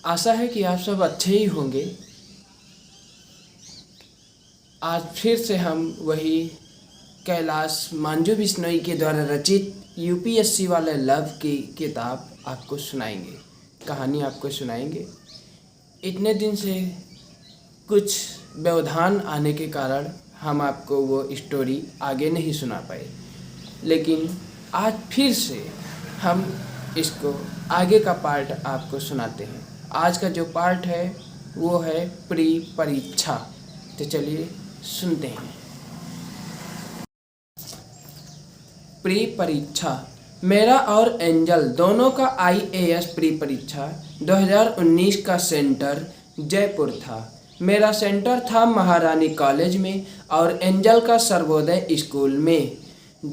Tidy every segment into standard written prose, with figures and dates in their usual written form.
आशा है कि आप सब अच्छे ही होंगे। आज फिर से हम वही कैलाश मांझू बिश्नोई के द्वारा रचित यूपीएससी वाले लव की किताब आपको सुनाएंगे, कहानी आपको सुनाएंगे। इतने दिन से कुछ व्यवधान आने के कारण हम आपको वो स्टोरी आगे नहीं सुना पाए, लेकिन आज फिर से हम इसको आगे का पार्ट आपको सुनाते हैं। आज का जो पार्ट है वो है प्री परीक्षा। तो चलिए सुनते हैं। प्री परीक्षा। मेरा और एंजल दोनों का आईएएस प्री परीक्षा 2019 का सेंटर जयपुर था। मेरा सेंटर था महारानी कॉलेज में और एंजल का सर्वोदय स्कूल में।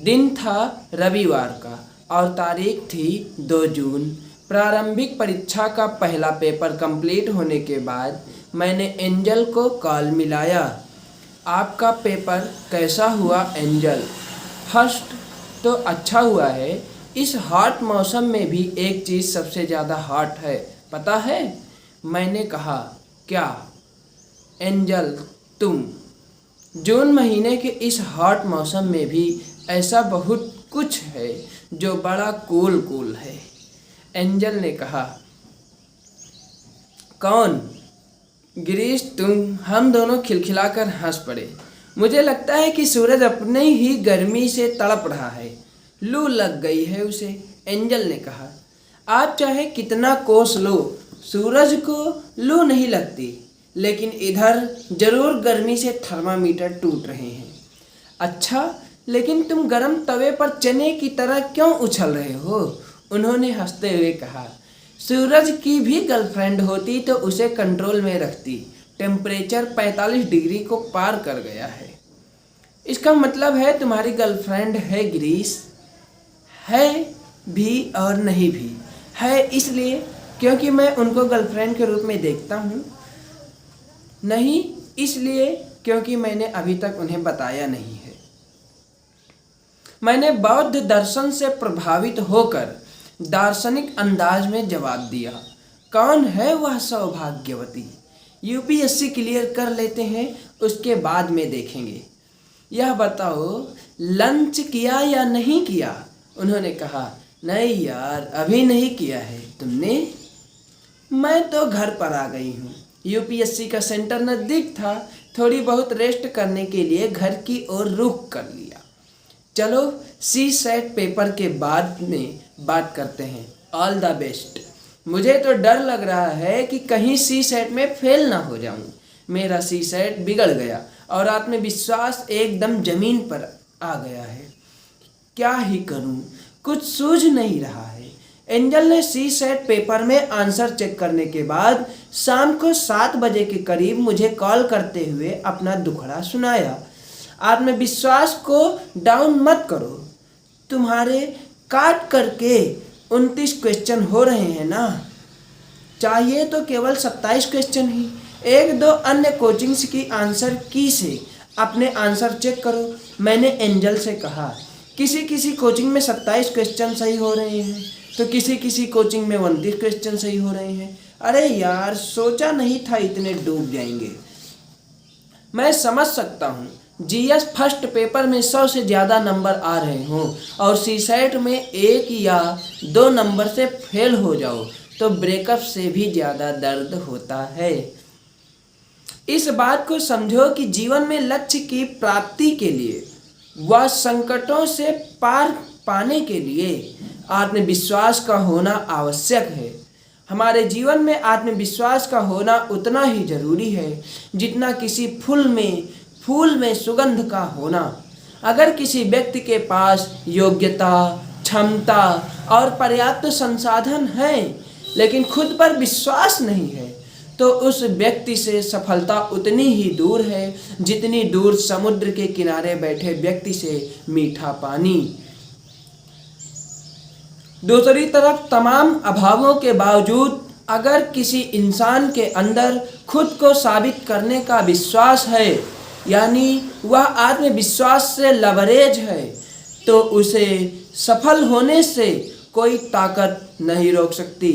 दिन था रविवार का और तारीख थी 2 जून। प्रारंभिक परीक्षा का पहला पेपर कंप्लीट होने के बाद मैंने एंजल को कॉल मिलाया। आपका पेपर कैसा हुआ एंजल? फर्स्ट तो अच्छा हुआ है। इस हॉट मौसम में भी एक चीज़ सबसे ज़्यादा हॉट है, पता है? मैंने कहा, क्या? एंजल, तुम। जून महीने के इस हॉट मौसम में भी ऐसा बहुत कुछ है जो बड़ा कूल है। एंजल ने कहा, कौन? गिरीश, तुम। हम दोनों खिलखिलाकर हंस पड़े। मुझे लगता है कि सूरज अपने ही गर्मी से तड़प रहा है, लू लग गई है उसे। एंजल ने कहा, आप चाहे कितना कोस लो, सूरज को लू नहीं लगती, लेकिन इधर जरूर गर्मी से थर्मामीटर टूट रहे हैं। अच्छा, लेकिन तुम गरम तवे पर चने की तरह क्यों उछल रहे हो? उन्होंने हंसते हुए कहा, सूरज की भी गर्लफ्रेंड होती तो उसे कंट्रोल में रखती। टेम्परेचर 45 डिग्री को पार कर गया है। इसका मतलब है तुम्हारी गर्लफ्रेंड है गिरीश? है भी और नहीं भी। है इसलिए क्योंकि मैं उनको गर्लफ्रेंड के रूप में देखता हूँ, नहीं इसलिए क्योंकि मैंने अभी तक उन्हें बताया नहीं है। मैंने बौद्ध दर्शन से प्रभावित होकर दार्शनिक अंदाज में जवाब दिया, कौन है वह सौभाग्यवती? यूपीएससी क्लियर कर लेते हैं, उसके बाद में देखेंगे। यह बताओ, लंच किया या नहीं किया? उन्होंने कहा, नहीं यार, अभी नहीं किया है। तुमने? मैं तो घर पर आ गई हूँ। यूपीएससी का सेंटर नज़दीक था, थोड़ी बहुत रेस्ट करने के लिए घर की ओर रुख कर लिया। चलो सी सेट पेपर के बाद में बात करते हैं। All the best. मुझे तो डर लग रहा है कि कहीं सी सेट में फेल ना हो जाऊं। मेरा सी सेट बिगड़ गया और आत्मविश्वास एकदम ज़मीन पर आ गया है। क्या ही करूं, कुछ सूझ नहीं रहा है। एंजल ने सी सेट पेपर में आंसर चेक करने के बाद शाम को 7 बजे के करीब मुझे कॉल करते हुए अपना दुखड़ा सुनाया। आत्मविश्वास को डाउन मत करो, तुम्हारे काट करके 29 क्वेश्चन हो रहे हैं ना, चाहिए तो केवल 27 क्वेश्चन ही। 1-2 अन्य कोचिंग्स की आंसर की से अपने आंसर चेक करो। मैंने एंजल से कहा, किसी किसी कोचिंग में 27 क्वेश्चन सही हो रहे हैं तो किसी किसी कोचिंग में 29 क्वेश्चन सही हो रहे हैं। अरे यार, सोचा नहीं था इतने डूब जाएंगे। मैं समझ सकता हूँ जीएस फर्स्ट पेपर में 100 से ज़्यादा नंबर आ रहे हों और सीसेट में 1 या 2 नंबर से फेल हो जाओ तो ब्रेकअप से भी ज़्यादा दर्द होता है। इस बात को समझो कि जीवन में लक्ष्य की प्राप्ति के लिए व संकटों से पार पाने के लिए आत्मविश्वास का होना आवश्यक है। हमारे जीवन में आत्मविश्वास का होना उतना ही जरूरी है जितना किसी फूल में सुगंध का होना। अगर किसी व्यक्ति के पास योग्यता, क्षमता और पर्याप्त संसाधन हैं लेकिन खुद पर विश्वास नहीं है तो उस व्यक्ति से सफलता उतनी ही दूर है जितनी दूर समुद्र के किनारे बैठे व्यक्ति से मीठा पानी। दूसरी तरफ तमाम अभावों के बावजूद अगर किसी इंसान के अंदर खुद को साबित करने का विश्वास है, यानी वह आत्मविश्वास से लबरेज है, तो उसे सफल होने से कोई ताकत नहीं रोक सकती।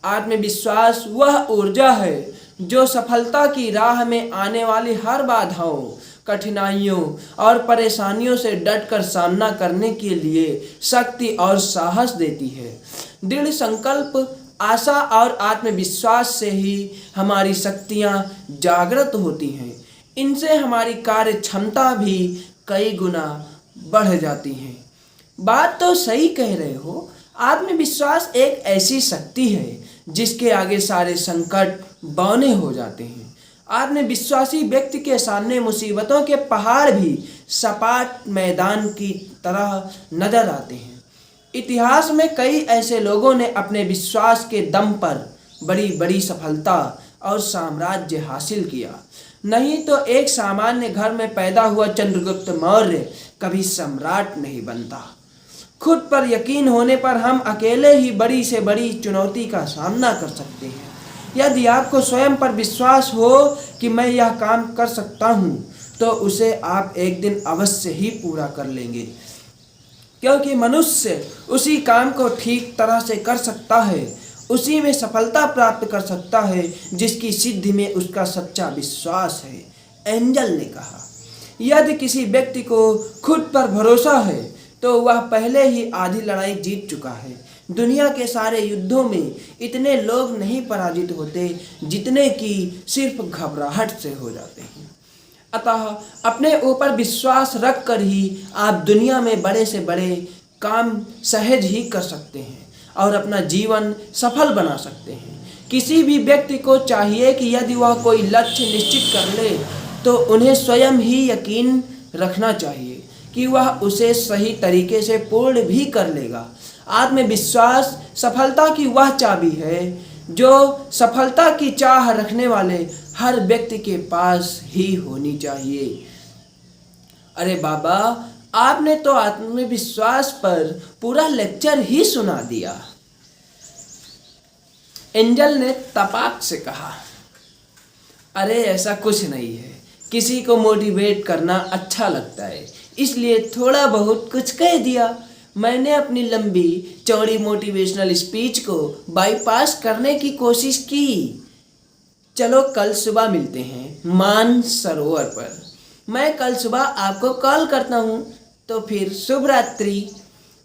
आत्मविश्वास वह ऊर्जा है जो सफलता की राह में आने वाली हर बाधाओं, कठिनाइयों और परेशानियों से डटकर सामना करने के लिए शक्ति और साहस देती है। दृढ़ संकल्प, आशा और आत्मविश्वास से ही हमारी शक्तियाँ जागृत होती हैं। इनसे हमारी कार्य क्षमता भी कई गुना बढ़ जाती हैं। बात तो सही कह रहे हो। आत्मविश्वास एक ऐसी शक्ति है जिसके आगे सारे संकट बौने हो जाते हैं। आत्मविश्वासी व्यक्ति के सामने मुसीबतों के पहाड़ भी सपाट मैदान की तरह नजर आते हैं। इतिहास में कई ऐसे लोगों ने अपने विश्वास के दम पर बड़ी बड़ी सफलता और साम्राज्य हासिल किया। नहीं तो एक सामान्य घर में पैदा हुआ चंद्रगुप्त मौर्य कभी सम्राट नहीं बनता। खुद पर यकीन होने पर हम अकेले ही बड़ी से बड़ी चुनौती का सामना कर सकते हैं। यदि आपको स्वयं पर विश्वास हो कि मैं यह काम कर सकता हूँ, तो उसे आप एक दिन अवश्य ही पूरा कर लेंगे, क्योंकि मनुष्य उसी काम को ठीक तरह से कर सकता है, उसी में सफलता प्राप्त कर सकता है जिसकी सिद्धि में उसका सच्चा विश्वास है। एंजल ने कहा, यदि किसी व्यक्ति को खुद पर भरोसा है तो वह पहले ही आधी लड़ाई जीत चुका है। दुनिया के सारे युद्धों में इतने लोग नहीं पराजित होते जितने कि सिर्फ घबराहट से हो जाते हैं। अतः अपने ऊपर विश्वास रख कर ही आप दुनिया में बड़े से बड़े काम सहज ही कर सकते हैं और अपना जीवन सफल बना सकते हैं। किसी भी व्यक्ति को चाहिए कि यदि वह कोई लक्ष्य निश्चित कर ले तो उन्हें स्वयं ही यकीन रखना चाहिए कि वह उसे सही तरीके से पूर्ण भी कर लेगा। आत्मविश्वास सफलता की वह चाबी है जो सफलता की चाह रखने वाले हर व्यक्ति के पास ही होनी चाहिए। अरे बाबा, आपने तो आत्मविश्वास पर पूरा लेक्चर ही सुना दिया। एंजल ने तपाक से कहा, अरे ऐसा कुछ नहीं है। किसी को मोटिवेट करना अच्छा लगता है, इसलिए थोड़ा बहुत कुछ कह दिया। मैंने अपनी लंबी चौड़ी मोटिवेशनल स्पीच को बाईपास करने की कोशिश की। चलो कल सुबह मिलते हैं मान सरोवर पर। मैं कल सुबह आपको कॉल करता हूँ। तो फिर शुभ रात्रि।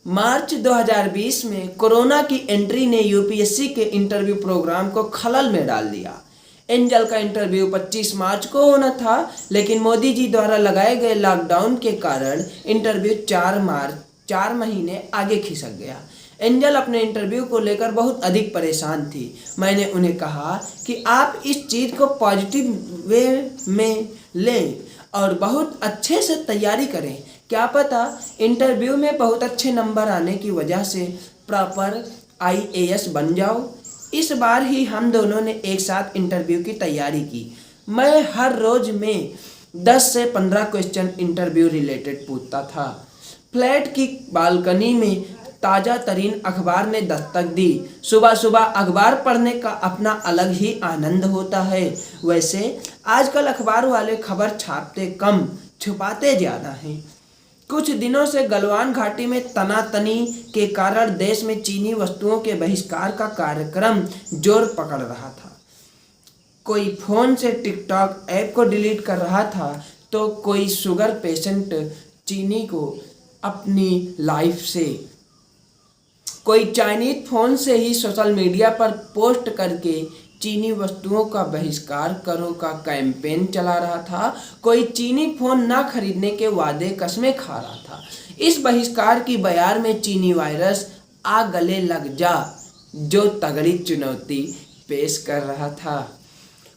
मार्च 2020 में कोरोना की एंट्री ने यूपीएससी के इंटरव्यू प्रोग्राम को खलल में डाल दिया। एंजल का इंटरव्यू 25 मार्च को होना था, लेकिन मोदी जी द्वारा लगाए गए लॉकडाउन के कारण इंटरव्यू 4 महीने आगे खिसक गया। एंजल अपने इंटरव्यू को लेकर बहुत अधिक परेशान थी। मैंने उन्हें कहा कि आप इस चीज़ को पॉजिटिव वे में लें और बहुत अच्छे से तैयारी करें। क्या पता इंटरव्यू में बहुत अच्छे नंबर आने की वजह से प्रॉपर IAS बन जाओ। इस बार ही हम दोनों ने एक साथ इंटरव्यू की तैयारी की। मैं हर रोज में 10 से 15 क्वेश्चन इंटरव्यू रिलेटेड पूछता था। फ्लैट की बालकनी में ताज़ा तरीन अखबार ने दस्तक दी। सुबह सुबह अखबार पढ़ने का अपना अलग ही आनंद होता है। वैसे आजकल अखबार वाले खबर छापते कम, छुपाते ज़्यादा हैं। कुछ दिनों से गलवान घाटी में तनातनी के कारण देश में चीनी वस्तुओं के बहिष्कार का कार्यक्रम जोर पकड़ रहा था। कोई फोन से टिकटॉक ऐप को डिलीट कर रहा था, तो कोई शुगर पेशेंट चीनी को अपनी लाइफ से, कोई चाइनीज फोन से ही सोशल मीडिया पर पोस्ट करके चीनी वस्तुओं का बहिष्कार करो का कैंपेन चला रहा था। कोई चीनी फोन ना खरीदने के वादे कस्में खा रहा था। इस बहिष्कार की बयार में चीनी वायरस आ गले लग जा जो तगड़ी चुनौती पेश कर रहा था।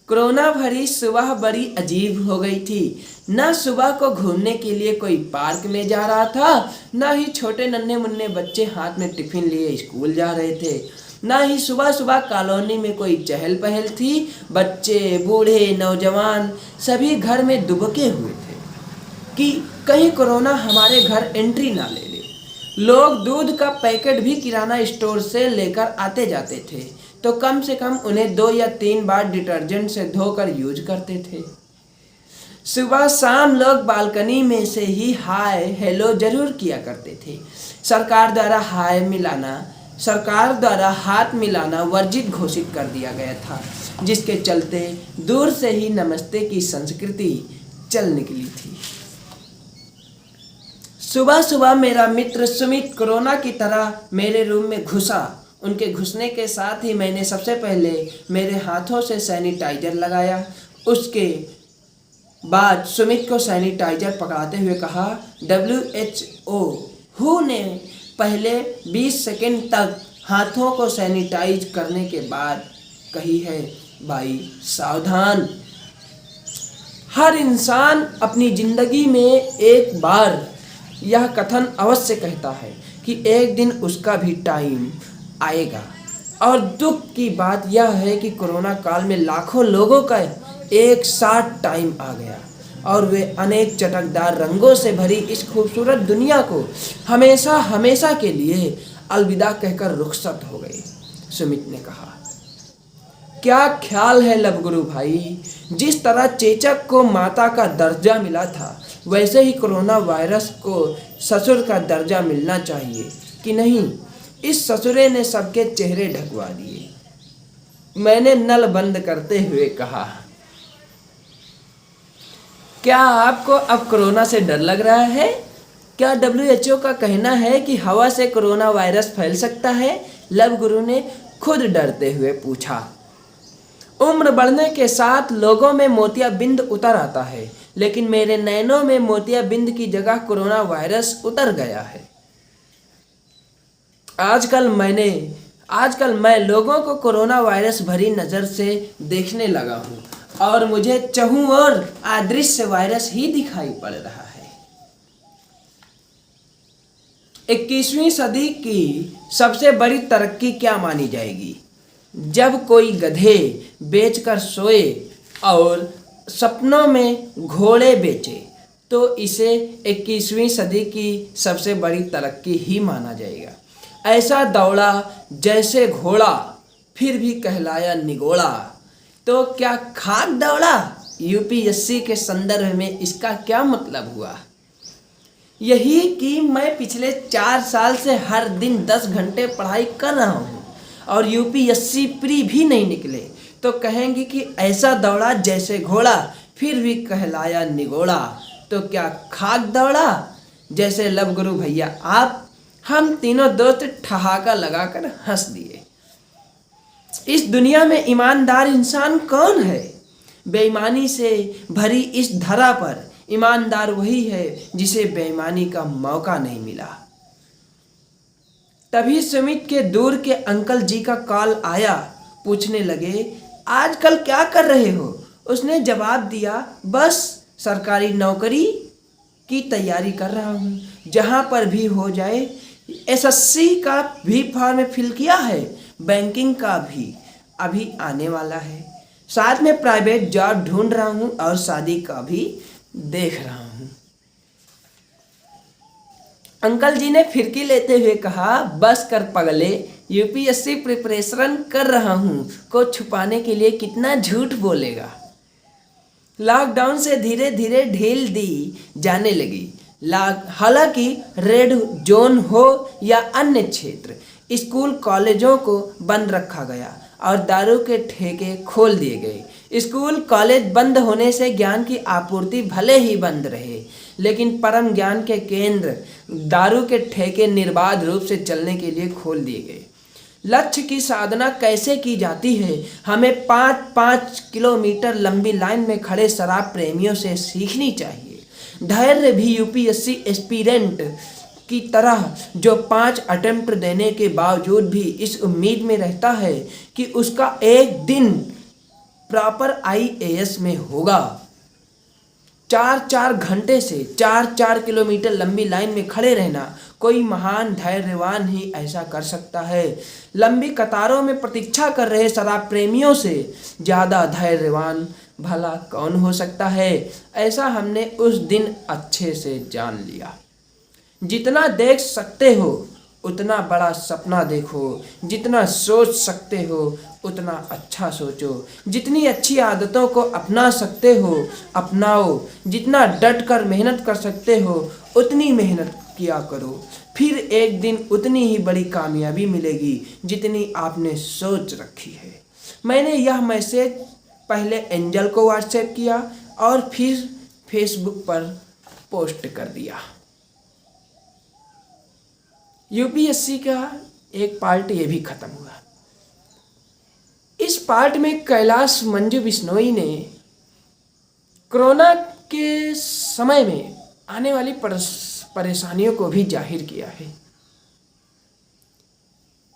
कोरोना भरी सुबह बड़ी अजीब हो गई थी। न सुबह को घूमने के लिए कोई पार्क में जा रहा था, न ही छोटे नन्हे मुन्ने बच्चे हाथ में टिफिन लिए स्कूल जा रहे थे, न ही सुबह सुबह कॉलोनी में कोई चहल पहल थी। बच्चे, बूढ़े, नौजवान सभी घर में दुबके हुए थे कि कहीं कोरोना हमारे घर एंट्री ना ले ले। लोग दूध का पैकेट भी किराना स्टोर से लेकर आते जाते थे, तो कम से कम उन्हें 2 या 3 बार डिटर्जेंट से धोकर यूज करते थे। सुबह शाम लोग बालकनी में से ही हाय हेलो जरूर किया करते थे। सरकार द्वारा हाय मिलाना सरकार द्वारा हाथ मिलाना वर्जित घोषित कर दिया गया था, जिसके चलते दूर से ही नमस्ते की संस्कृति चल निकली थी। सुबह सुबह मेरा मित्र सुमित कोरोना की तरह मेरे रूम में घुसा। उनके घुसने के साथ ही मैंने सबसे पहले मेरे हाथों से सैनिटाइजर लगाया। उसके बाद सुमित को सैनिटाइजर पकड़ाते हुए कहा, WHO ने पहले 20 सेकंड तक हाथों को सैनिटाइज करने के बाद कही है, भाई सावधान। हर इंसान अपनी ज़िंदगी में एक बार यह कथन अवश्य कहता है कि एक दिन उसका भी टाइम आएगा। और दुख की बात यह है कि कोरोना काल में लाखों लोगों का एक साथ टाइम आ गया और वे अनेक चटकदार रंगों से भरी इस खूबसूरत दुनिया को हमेशा हमेशा के लिए अलविदा कहकर रुखसत हो गए। सुमित ने कहा, क्या ख्याल है लवगुरु भाई, जिस तरह चेचक को माता का दर्जा मिला था वैसे ही कोरोना वायरस को ससुर का दर्जा मिलना चाहिए कि नहीं? इस ससुरे ने सबके चेहरे ढकवा दिए। मैंने नल बंद करते हुए कहा, क्या आपको अब कोरोना से डर लग रहा है? क्या WHO का कहना है कि हवा से कोरोना वायरस फैल सकता है? लवगुरु ने खुद डरते हुए पूछा। उम्र बढ़ने के साथ लोगों में मोतियाबिंद उतर आता है, लेकिन मेरे नैनों में मोतियाबिंद की जगह कोरोना वायरस उतर गया है। आजकल मैं लोगों को कोरोना वायरस भरी नज़र से देखने लगा हूँ और मुझे चहुं ओर अदृश्य वायरस ही दिखाई पड़ रहा है। 21वीं सदी की सबसे बड़ी तरक्की क्या मानी जाएगी? जब कोई गधे बेचकर सोए और सपनों में घोड़े बेचे तो इसे 21वीं सदी की सबसे बड़ी तरक्की ही माना जाएगा। ऐसा दौड़ा जैसे घोड़ा फिर भी कहलाया निगोड़ा, तो क्या खाक दौड़ा? UPSC के संदर्भ में इसका क्या मतलब हुआ? यही कि मैं पिछले 4 साल से हर दिन 10 घंटे पढ़ाई कर रहा हूँ और UPSC प्री भी नहीं निकले, तो कहेंगे कि ऐसा दौड़ा जैसे घोड़ा फिर भी कहलाया निगोड़ा, तो क्या खाक दौड़ा? जैसे लवगुरु भैया आप, हम तीनों दोस्त ठहाका लगाकर हंस दिए। इस दुनिया में ईमानदार इंसान कौन है? बेईमानी से भरी इस धरा पर ईमानदार वही है जिसे बेईमानी का मौका नहीं मिला। तभी सुमित के दूर के अंकल जी का कॉल आया। पूछने लगे, आजकल क्या कर रहे हो? उसने जवाब दिया, बस सरकारी नौकरी की तैयारी कर रहा हूँ, जहाँ पर भी हो जाए। SSC का भी फॉर्म फिल किया है, बैंकिंग का भी अभी आने वाला है, साथ में प्राइवेट जॉब ढूंढ रहा हूँ और शादी का भी देख रहा हूँ। अंकल जी ने फिरकी लेते हुए कहा, बस कर पगले, UPSC प्रिपरेशन कर रहा हूँ को छुपाने के लिए कितना झूठ बोलेगा। लॉकडाउन से धीरे धीरे ढील दी जाने लगी। हालांकि रेड जोन हो या अन्य क्षेत्र, स्कूल कॉलेजों को बंद रखा गया और दारू के ठेके खोल दिए गए। स्कूल कॉलेज बंद होने से ज्ञान की आपूर्ति भले ही बंद रहे, लेकिन परम ज्ञान के केंद्र दारू के ठेके निर्बाध रूप से चलने के लिए खोल दिए गए। लक्ष्य की साधना कैसे की जाती है, हमें 5-5 किलोमीटर लंबी लाइन में खड़े शराब प्रेमियों से सीखनी चाहिए। धैर्य भी UPSC एस्पिरेंट की तरह जो 5 अटेम्प्ट देने के बावजूद भी इस उम्मीद में रहता है कि उसका एक दिन प्रॉपर IAS में होगा। 4-4 घंटे से 4-4 किलोमीटर लंबी लाइन में खड़े रहना कोई महान धैर्यवान ही ऐसा कर सकता है। लंबी कतारों में प्रतीक्षा कर रहे शराब प्रेमियों से ज़्यादा धैर्यवान भला कौन हो सकता है, ऐसा हमने उस दिन अच्छे से जान लिया। जितना देख सकते हो उतना बड़ा सपना देखो, जितना सोच सकते हो उतना अच्छा सोचो, जितनी अच्छी आदतों को अपना सकते हो अपनाओ, जितना डट कर मेहनत कर सकते हो उतनी मेहनत किया करो, फिर एक दिन उतनी ही बड़ी कामयाबी मिलेगी जितनी आपने सोच रखी है। मैंने यह मैसेज पहले एंजल को व्हाट्सएप किया और फिर फेसबुक पर पोस्ट कर दिया। यूपीएससी का एक पार्ट ये भी खत्म हुआ। इस पार्ट में कैलाश मंजू बिश्नोई ने कोरोना के समय में आने वाली परेशानियों को भी जाहिर किया है।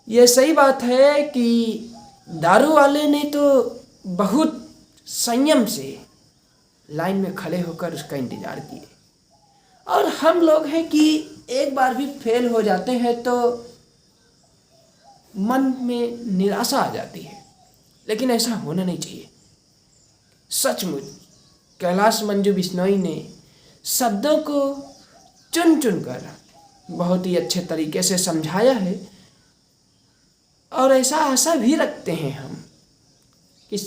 यह सही बात है कि दारू वाले ने तो बहुत संयम से लाइन में खड़े होकर उसका इंतजार किए, और हम लोग हैं कि एक बार भी फेल हो जाते हैं तो मन में निराशा आ जाती है, लेकिन ऐसा होना नहीं चाहिए। सचमुच कैलाश मंजू बिश्नोई ने शब्दों को चुन चुन कर बहुत ही अच्छे तरीके से समझाया है, और ऐसा आशा भी रखते हैं हम कि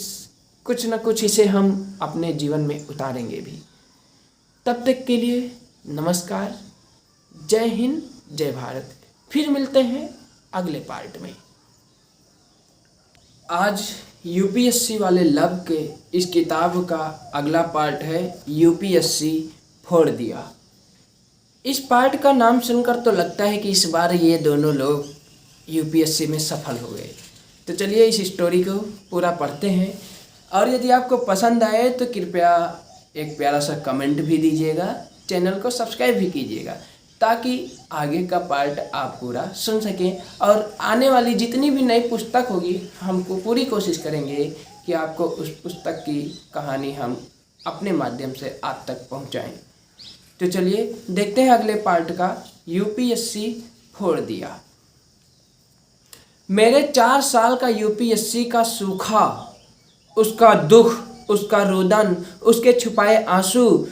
कुछ न कुछ इसे हम अपने जीवन में उतारेंगे भी। तब तक के लिए नमस्कार, जय हिंद, जय भारत। फिर मिलते हैं अगले पार्ट में। आज यूपीएससी वाले लब के इस किताब का अगला पार्ट है यूपीएससी फोड़ दिया। इस पार्ट का नाम सुनकर तो लगता है कि इस बार ये दोनों लोग यूपीएससी में सफल हो गए। तो चलिए इस स्टोरी को पूरा पढ़ते हैं, और यदि आपको पसंद आए तो कृपया एक प्यारा सा कमेंट भी दीजिएगा, चैनल को सब्सक्राइब भी कीजिएगा, ताकि आगे का पार्ट आप पूरा सुन सकें। और आने वाली जितनी भी नई पुस्तक होगी, हमको पूरी कोशिश करेंगे कि आपको उस पुस्तक की कहानी हम अपने माध्यम से आप तक पहुंचाएं। तो चलिए देखते हैं अगले पार्ट का यूपीएससी फोड़ दिया। मेरे 4 साल का यूपीएससी का सूखा, उसका दुख, उसका रोदन, उसके छुपाए आंसू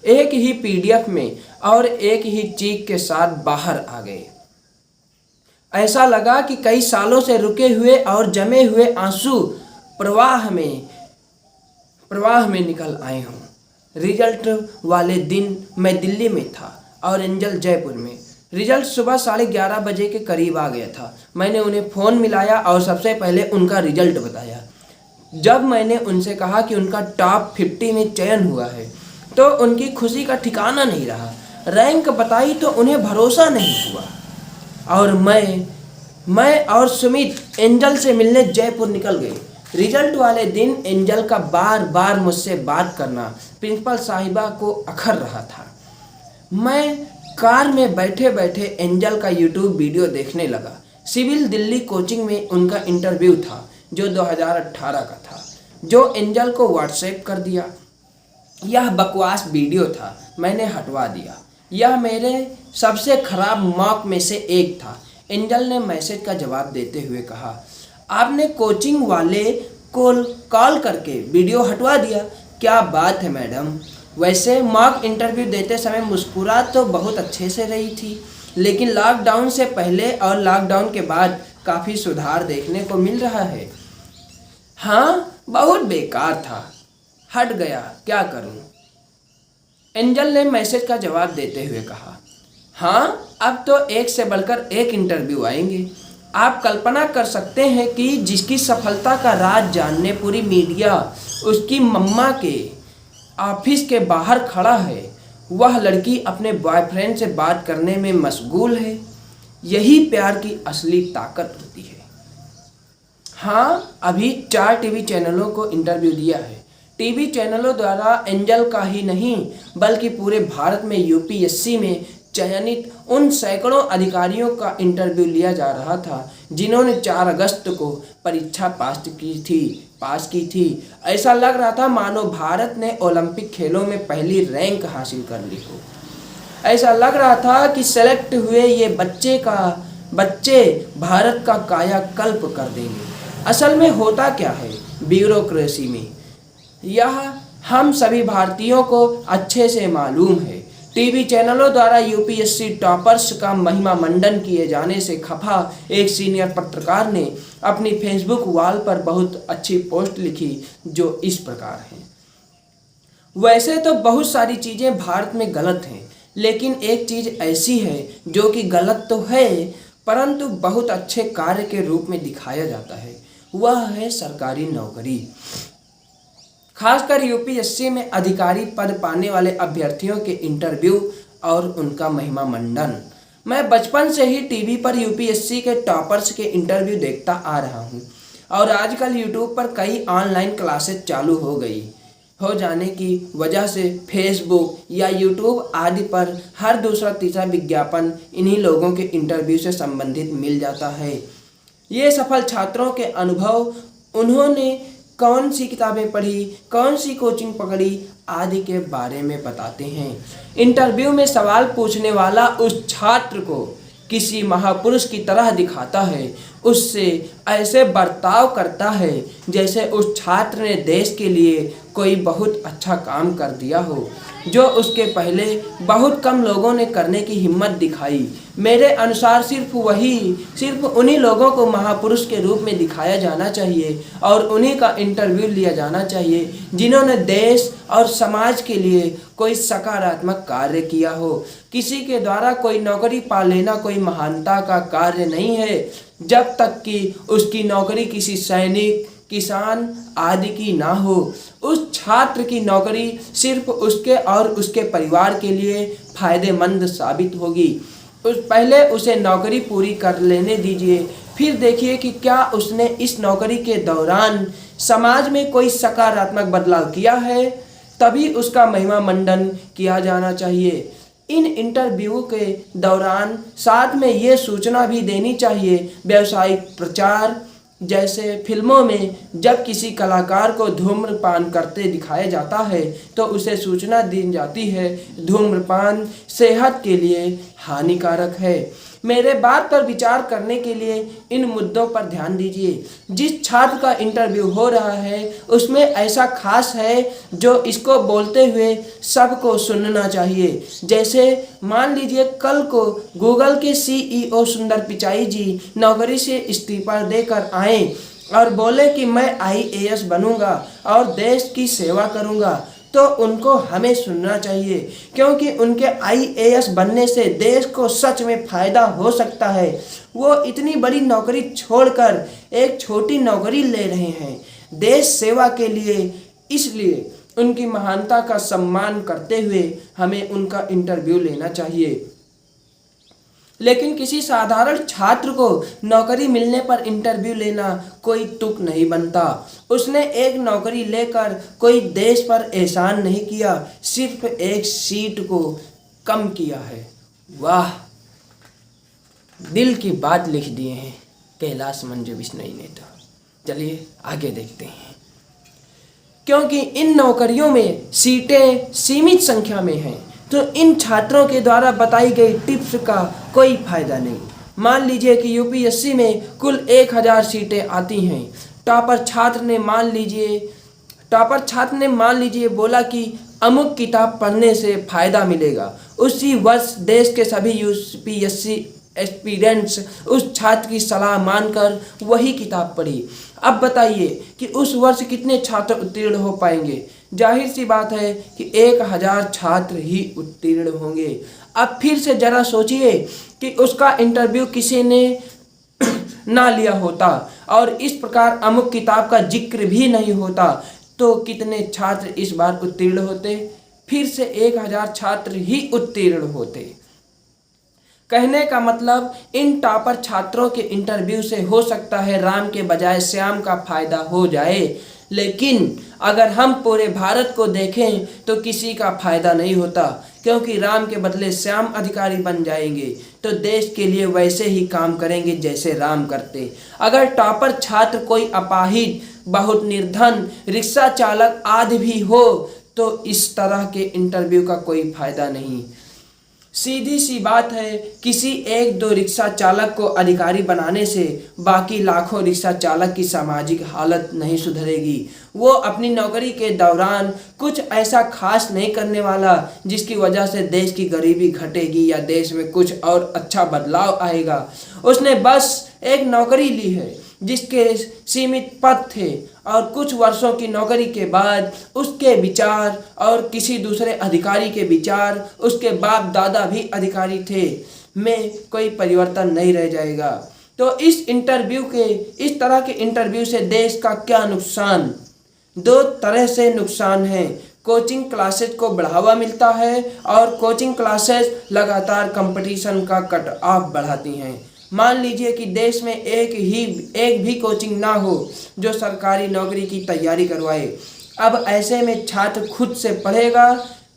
एक ही पीडीएफ में और एक ही चीख के साथ बाहर आ गए। ऐसा लगा कि कई सालों से रुके हुए और जमे हुए आंसू प्रवाह में निकल आए हों। रिजल्ट वाले दिन मैं दिल्ली में था और एंजल जयपुर में। रिजल्ट सुबह 11:30 बजे के करीब आ गया था। मैंने उन्हें फ़ोन मिलाया और सबसे पहले उनका रिजल्ट बताया। जब मैंने उनसे कहा कि उनका टॉप 50 में चयन हुआ है तो उनकी खुशी का ठिकाना नहीं रहा। रैंक बताई तो उन्हें भरोसा नहीं हुआ, और मैं और सुमित एंजल से मिलने जयपुर निकल गए। रिजल्ट वाले दिन एंजल का बार बार मुझसे बात करना प्रिंसिपल साहिबा को अखर रहा था। मैं कार में बैठे बैठे एंजल का यूट्यूब वीडियो देखने लगा। सिविल दिल्ली कोचिंग में उनका इंटरव्यू था जो 2018 का था, जो एंजल को व्हाट्सएप कर दिया। यह बकवास वीडियो था, मैंने हटवा दिया। यह मेरे सबसे खराब मॉक में से एक था। एंजल ने मैसेज का जवाब देते हुए कहा, आपने कोचिंग वाले को कॉल करके वीडियो हटवा दिया? क्या बात है मैडम। वैसे मॉक इंटरव्यू देते समय मुस्कुरा तो बहुत अच्छे से रही थी, लेकिन लॉकडाउन से पहले और लॉकडाउन के बाद काफ़ी सुधार देखने को मिल रहा है। हाँ, बहुत बेकार था, हट गया, क्या करूं? एंजल ने मैसेज का जवाब देते हुए कहा, हाँ, अब तो एक से बढ़कर एक इंटरव्यू आएंगे। आप कल्पना कर सकते हैं कि जिसकी सफलता का राज जानने पूरी मीडिया उसकी मम्मा के ऑफिस के बाहर खड़ा है, वह लड़की अपने बॉयफ्रेंड से बात करने में मशगूल है। यही प्यार की असली ताकत होती है। हाँ, अभी 4 टीवी चैनलों को इंटरव्यू दिया है। टीवी चैनलों द्वारा एंजल का ही नहीं बल्कि पूरे भारत में यूपीएससी में चयनित उन सैकड़ों अधिकारियों का इंटरव्यू लिया जा रहा था जिन्होंने 4 अगस्त को परीक्षा पास की थी। ऐसा लग रहा था मानो भारत ने ओलंपिक खेलों में पहली रैंक हासिल कर ली हो। ऐसा लग रहा था कि सेलेक्ट हुए ये बच्चे भारत का कायाकल्प कर देंगे। असल में होता क्या है ब्यूरोक्रेसी में, यह हम सभी भारतीयों को अच्छे से मालूम है। टीवी चैनलों द्वारा यूपीएससी टॉपर्स का महिमा मंडन किए जाने से खफा एक सीनियर पत्रकार ने अपनी फेसबुक वॉल पर बहुत अच्छी पोस्ट लिखी जो इस प्रकार है। वैसे तो बहुत सारी चीज़ें भारत में गलत हैं, लेकिन एक चीज़ ऐसी है जो कि गलत तो है परंतु बहुत अच्छे कार्य के रूप में दिखाया जाता है, वह है सरकारी नौकरी। खासकर यूपीएससी में अधिकारी पद पाने वाले अभ्यर्थियों के इंटरव्यू और उनका महिमा मंडन। मैं बचपन से ही टीवी पर यूपीएससी के टॉपर्स के इंटरव्यू देखता आ रहा हूँ और आजकल यूट्यूब पर कई ऑनलाइन क्लासेस चालू हो जाने की वजह से फेसबुक या यूट्यूब आदि पर हर दूसरा तीसरा विज्ञापन इन्हीं लोगों के इंटरव्यू से संबंधित मिल जाता है। ये सफल छात्रों के अनुभव, उन्होंने कौन सी किताबें पढ़ी, कौन सी कोचिंग पकड़ी आदि के बारे में बताते हैं। इंटरव्यू में सवाल पूछने वाला उस छात्र को किसी महापुरुष की तरह दिखाता है, उससे ऐसे बर्ताव करता है जैसे उस छात्र ने देश के लिए कोई बहुत अच्छा काम कर दिया हो, जो उसके पहले बहुत कम लोगों ने करने की हिम्मत दिखाई। मेरे अनुसार सिर्फ उन्हीं लोगों को महापुरुष के रूप में दिखाया जाना चाहिए और उन्हीं का इंटरव्यू लिया जाना चाहिए जिन्होंने देश और समाज के लिए कोई सकारात्मक कार्य किया हो। किसी के द्वारा कोई नौकरी पा लेना कोई महानता का कार्य नहीं है, जब तक कि उसकी नौकरी किसी सैनिक, किसान आदि की ना हो। उस छात्र की नौकरी सिर्फ उसके और उसके परिवार के लिए फायदेमंद साबित होगी। पहले उसे नौकरी पूरी कर लेने दीजिए, फिर देखिए कि क्या उसने इस नौकरी के दौरान समाज में कोई सकारात्मक बदलाव किया है, तभी उसका महिमा मंडन किया जाना चाहिए। इन इंटरव्यू के दौरान साथ में ये सूचना भी देनी चाहिए। व्यावसायिक प्रचार जैसे फिल्मों में जब किसी कलाकार को धूम्रपान करते दिखाया जाता है तो उसे सूचना दी जाती है धूम्रपान सेहत के लिए हानिकारक है। मेरे बात पर विचार करने के लिए इन मुद्दों पर ध्यान दीजिए। जिस छात्र का इंटरव्यू हो रहा है उसमें ऐसा खास है जो इसको बोलते हुए सबको सुनना चाहिए। जैसे मान लीजिए कल को गूगल के सीईओ सुंदर पिचाई जी नौकरी से इस्तीफा देकर आए और बोले कि मैं आईएएस बनूंगा और देश की सेवा करूंगा, तो उनको हमें सुनना चाहिए, क्योंकि उनके आईएएस बनने से देश को सच में फायदा हो सकता है। वो इतनी बड़ी नौकरी छोड़कर एक छोटी नौकरी ले रहे हैं देश सेवा के लिए, इसलिए उनकी महानता का सम्मान करते हुए हमें उनका इंटरव्यू लेना चाहिए। लेकिन किसी साधारण छात्र को नौकरी मिलने पर इंटरव्यू लेना कोई तुक नहीं बनता। उसने एक नौकरी लेकर कोई देश पर एहसान नहीं किया, सिर्फ एक सीट को कम किया है। वाह, दिल की बात लिख दिए हैं कैलाश मंजू बिश्नोई ने। तो चलिए आगे देखते हैं। क्योंकि इन नौकरियों में सीटें सीमित संख्या में हैं तो इन छात्रों के द्वारा बताई गई टिप्स का कोई फायदा नहीं। मान लीजिए कि यूपीएससी में कुल 1000 सीटें आती हैं। टॉपर छात्र ने मान लीजिए बोला कि अमुक किताब पढ़ने से फायदा मिलेगा। उसी वर्ष देश के सभी यूपीएससी एस्पिरेंट्स उस छात्र की सलाह मानकर वही किताब पढ़ी। अब बताइए कि उस वर्ष कितने छात्र उत्तीर्ण हो पाएंगे? जाहिर सी बात है कि 1000 छात्र ही उत्तीर्ण होंगे। अब फिर से जरा सोचिए कि उसका इंटरव्यू किसी ने ना लिया होता और इस प्रकार अमुक किताब का जिक्र भी नहीं होता तो कितने छात्र इस बार उत्तीर्ण होते? फिर से 1000 छात्र ही उत्तीर्ण होते। कहने का मतलब इन टॉपर छात्रों के इंटरव्यू से हो सकता है राम के बजाय श्याम का फायदा हो जाए, लेकिन अगर हम पूरे भारत को देखें तो किसी का फायदा नहीं होता, क्योंकि राम के बदले श्याम अधिकारी बन जाएंगे तो देश के लिए वैसे ही काम करेंगे जैसे राम करते। अगर टॉपर छात्र कोई अपाहिज, बहुत निर्धन, रिक्शा चालक आदि भी हो तो इस तरह के इंटरव्यू का कोई फायदा नहीं। सीधी सी बात है, किसी 1-2 रिक्शा चालक को अधिकारी बनाने से बाकी लाखों रिक्शा चालक की सामाजिक हालत नहीं सुधरेगी। वो अपनी नौकरी के दौरान कुछ ऐसा खास नहीं करने वाला जिसकी वजह से देश की गरीबी घटेगी या देश में कुछ और अच्छा बदलाव आएगा। उसने बस एक नौकरी ली है जिसके सीमित पद थे और कुछ वर्षों की नौकरी के बाद उसके विचार और किसी दूसरे अधिकारी के विचार, उसके बाप दादा भी अधिकारी थे, में कोई परिवर्तन नहीं रह जाएगा। तो इस तरह के इंटरव्यू से देश का क्या नुकसान? दो तरह से नुकसान है। कोचिंग क्लासेस को बढ़ावा मिलता है और कोचिंग क्लासेस लगातार कंपटीशन का कट ऑफ बढ़ाती हैं। मान लीजिए कि देश में एक भी कोचिंग ना हो जो सरकारी नौकरी की तैयारी करवाए। अब ऐसे में छात्र खुद से पढ़ेगा,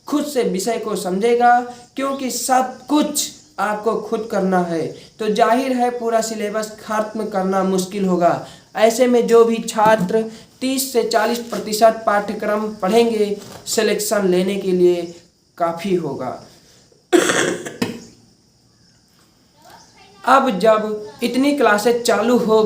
खुद से विषय को समझेगा, क्योंकि सब कुछ आपको खुद करना है, तो जाहिर है पूरा सिलेबस खत्म करना मुश्किल होगा। ऐसे में जो भी छात्र 30 से 40% पाठ्यक्रम पढ़ेंगे, सिलेक्शन लेने के लिए काफ़ी होगा। अब जब इतनी क्लासेस चालू हो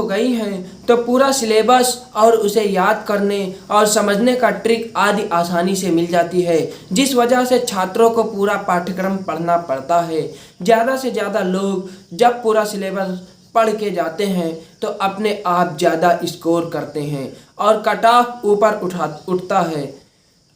गई हैं, तो पूरा सिलेबस और उसे याद करने और समझने का ट्रिक आदि आसानी से मिल जाती है, जिस वजह से छात्रों को पूरा पाठ्यक्रम पढ़ना पड़ता है। ज़्यादा से ज़्यादा लोग जब पूरा सिलेबस पढ़ के जाते हैं तो अपने आप ज़्यादा स्कोर करते हैं और कट ऑफ ऊपर उठता है।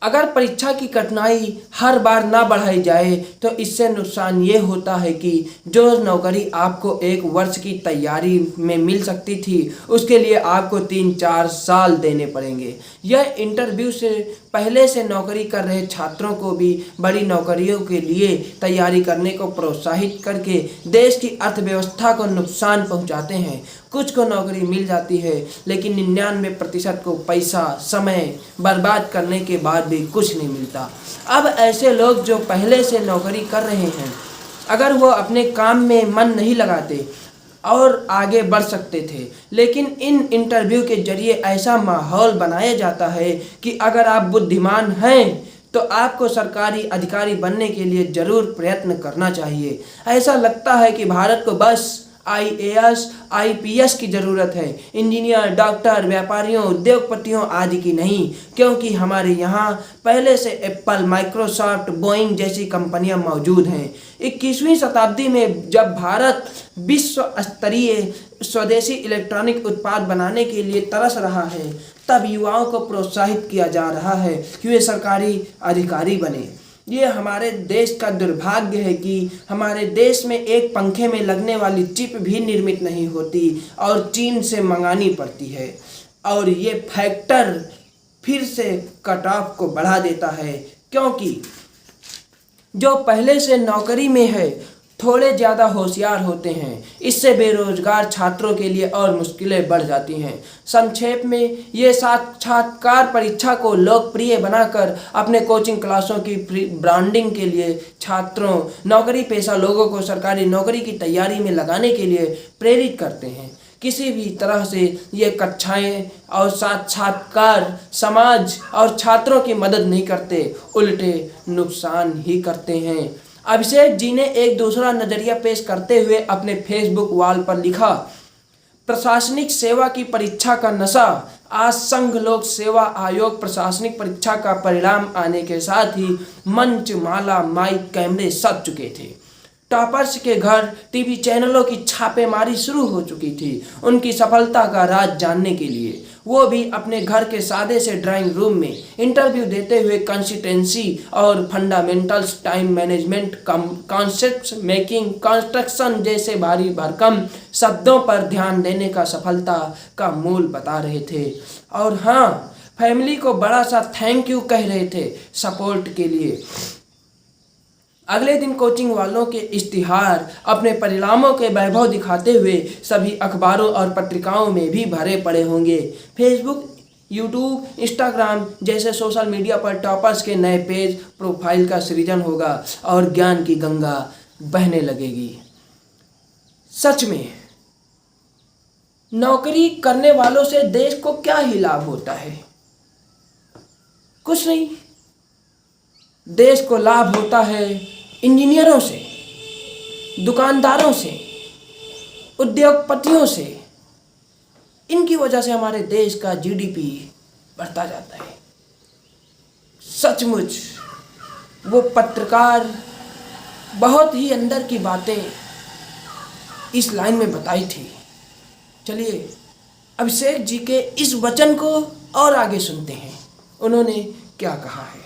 अगर परीक्षा की कठिनाई हर बार ना बढ़ाई जाए तो इससे नुकसान ये होता है कि जो नौकरी आपको 1 वर्ष की तैयारी में मिल सकती थी, उसके लिए आपको 3-4 साल देने पड़ेंगे। यह इंटरव्यू से पहले से नौकरी कर रहे छात्रों को भी बड़ी नौकरियों के लिए तैयारी करने को प्रोत्साहित करके देश की अर्थव्यवस्था को नुकसान पहुंचाते हैं। कुछ को नौकरी मिल जाती है, लेकिन 99% को पैसा समय बर्बाद करने के बाद भी कुछ नहीं मिलता। अब ऐसे लोग जो पहले से नौकरी कर रहे हैं, अगर वो अपने काम में मन नहीं लगाते और आगे बढ़ सकते थे, लेकिन इन इंटरव्यू के जरिए ऐसा माहौल बनाया जाता है कि अगर आप बुद्धिमान हैं तो आपको सरकारी अधिकारी बनने के लिए ज़रूर प्रयत्न करना चाहिए। ऐसा लगता है कि भारत को बस IAS, IPS की ज़रूरत है, इंजीनियर, डॉक्टर, व्यापारियों, उद्योगपतियों आदि की नहीं, क्योंकि हमारे यहाँ पहले से एप्पल, माइक्रोसॉफ्ट, बोइंग जैसी कंपनियाँ मौजूद हैं। 21वीं शताब्दी में जब भारत विश्व स्तरीय स्वदेशी इलेक्ट्रॉनिक उत्पाद बनाने के लिए तरस रहा है, तब युवाओं को प्रोत्साहित किया जा रहा है कि वे सरकारी अधिकारी बने। ये हमारे देश का दुर्भाग्य है कि हमारे देश में एक पंखे में लगने वाली चिप भी निर्मित नहीं होती और चीन से मंगानी पड़ती है, और ये फैक्टर फिर से कट ऑफ को बढ़ा देता है, क्योंकि जो पहले से नौकरी में है थोड़े ज़्यादा होशियार होते हैं। इससे बेरोजगार छात्रों के लिए और मुश्किलें बढ़ जाती हैं। संक्षेप में ये साक्षात्कार परीक्षा को लोकप्रिय बनाकर अपने कोचिंग क्लासों की ब्रांडिंग के लिए छात्रों, नौकरी पेशा लोगों को सरकारी नौकरी की तैयारी में लगाने के लिए प्रेरित करते हैं। किसी भी तरह से ये कक्षाएं और साक्षात्कार समाज और छात्रों की मदद नहीं करते, उल्टे नुकसान ही करते हैं। अभिषेक जी ने एक दूसरा नज़रिया पेश करते हुए अपने फेसबुक वॉल पर लिखा, प्रशासनिक सेवा की परीक्षा का नशा। आज संघ लोक सेवा आयोग प्रशासनिक परीक्षा का परिणाम आने के साथ ही मंच, माला, माइक, कैमरे सज चुके थे। टॉपर्स के घर टीवी चैनलों की छापेमारी शुरू हो चुकी थी। उनकी सफलता का राज जानने के लिए वो भी अपने घर के सादे से ड्राइंग रूम में इंटरव्यू देते हुए कंसिस्टेंसी और fundamentals, time management, concepts making, construction जैसे भारी भरकम शब्दों पर ध्यान देने का सफलता का मूल बता रहे थे। और हाँ, फैमिली को बड़ा सा थैंक यू कह रहे थे सपोर्ट के लिए। अगले दिन कोचिंग वालों के इश्तिहार अपने परिणामों के वैभव दिखाते हुए सभी अखबारों और पत्रिकाओं में भी भरे पड़े होंगे। फेसबुक, यूट्यूब, इंस्टाग्राम जैसे सोशल मीडिया पर टॉपर्स के नए पेज, प्रोफाइल का सृजन होगा और ज्ञान की गंगा बहने लगेगी। सच में नौकरी करने वालों से देश को क्या ही लाभ होता है? कुछ नहीं। देश को लाभ होता है इंजीनियरों से, दुकानदारों से, उद्योगपतियों से। इनकी वजह से हमारे देश का GDP बढ़ता जाता है। सचमुच वो पत्रकार बहुत ही अंदर की बातें इस लाइन में बताई थी। चलिए अभिषेक जी के इस वचन को और आगे सुनते हैं, उन्होंने क्या कहा है।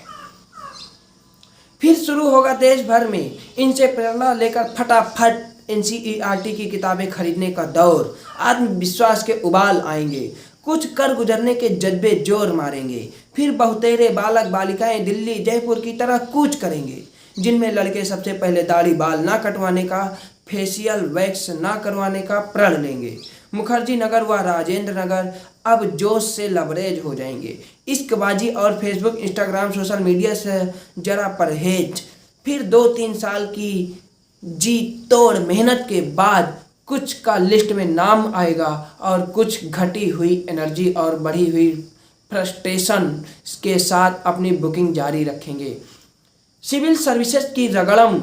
फिर शुरू होगा देश भर में इनसे प्रेरणा लेकर फटाफट एनसीईआरटी की किताबें खरीदने का दौर। आत्मविश्वास के उबाल आएंगे, कुछ कर गुजरने के जज्बे जोर मारेंगे। फिर बहुतेरे बालक बालिकाएं दिल्ली जयपुर की तरह कूच करेंगे, जिनमें लड़के सबसे पहले दाढ़ी बाल ना कटवाने का, फेशियल वैक्स ना करवाने का प्रण लेंगे। मुखर्जी नगर व राजेंद्र नगर अब जोश से लबरेज हो जाएंगे। इश्कबाजी और फेसबुक इंस्टाग्राम सोशल मीडिया से जरा परहेज। फिर 2-3 साल की जी तोड़ मेहनत के बाद कुछ का लिस्ट में नाम आएगा और कुछ घटी हुई एनर्जी और बढ़ी हुई फ्रस्ट्रेशन के साथ अपनी बुकिंग जारी रखेंगे। सिविल सर्विसेज की रगड़म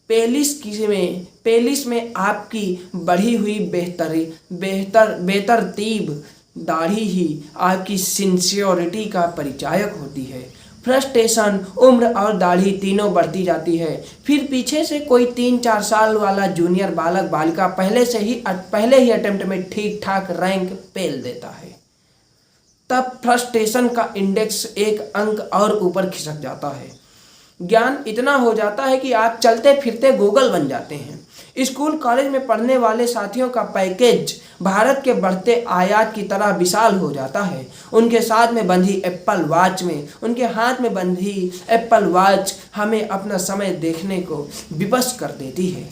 पेलिस में आपकी बढ़ी हुई बेतरतीब दाढ़ी ही आपकी सिंसियोरिटी का परिचायक होती है। फ्रस्ट्रेशन, उम्र और दाढ़ी तीनों बढ़ती जाती है। फिर पीछे से कोई 3-4 साल वाला जूनियर बालक बालिका पहले ही अटेम्प्ट में ठीक ठाक रैंक पेल देता है। तब फ्रस्ट्रेशन का इंडेक्स एक अंक और ऊपर खिसक जाता है। ज्ञान इतना हो जाता है कि आप चलते फिरते गूगल बन जाते हैं। स्कूल कॉलेज में पढ़ने वाले साथियों का पैकेज भारत के बढ़ते आयात की तरह विशाल हो जाता है। उनके साथ में बंधी एप्पल वॉच में उनके हाथ में बंधी एप्पल वॉच हमें अपना समय देखने को विवश कर देती है।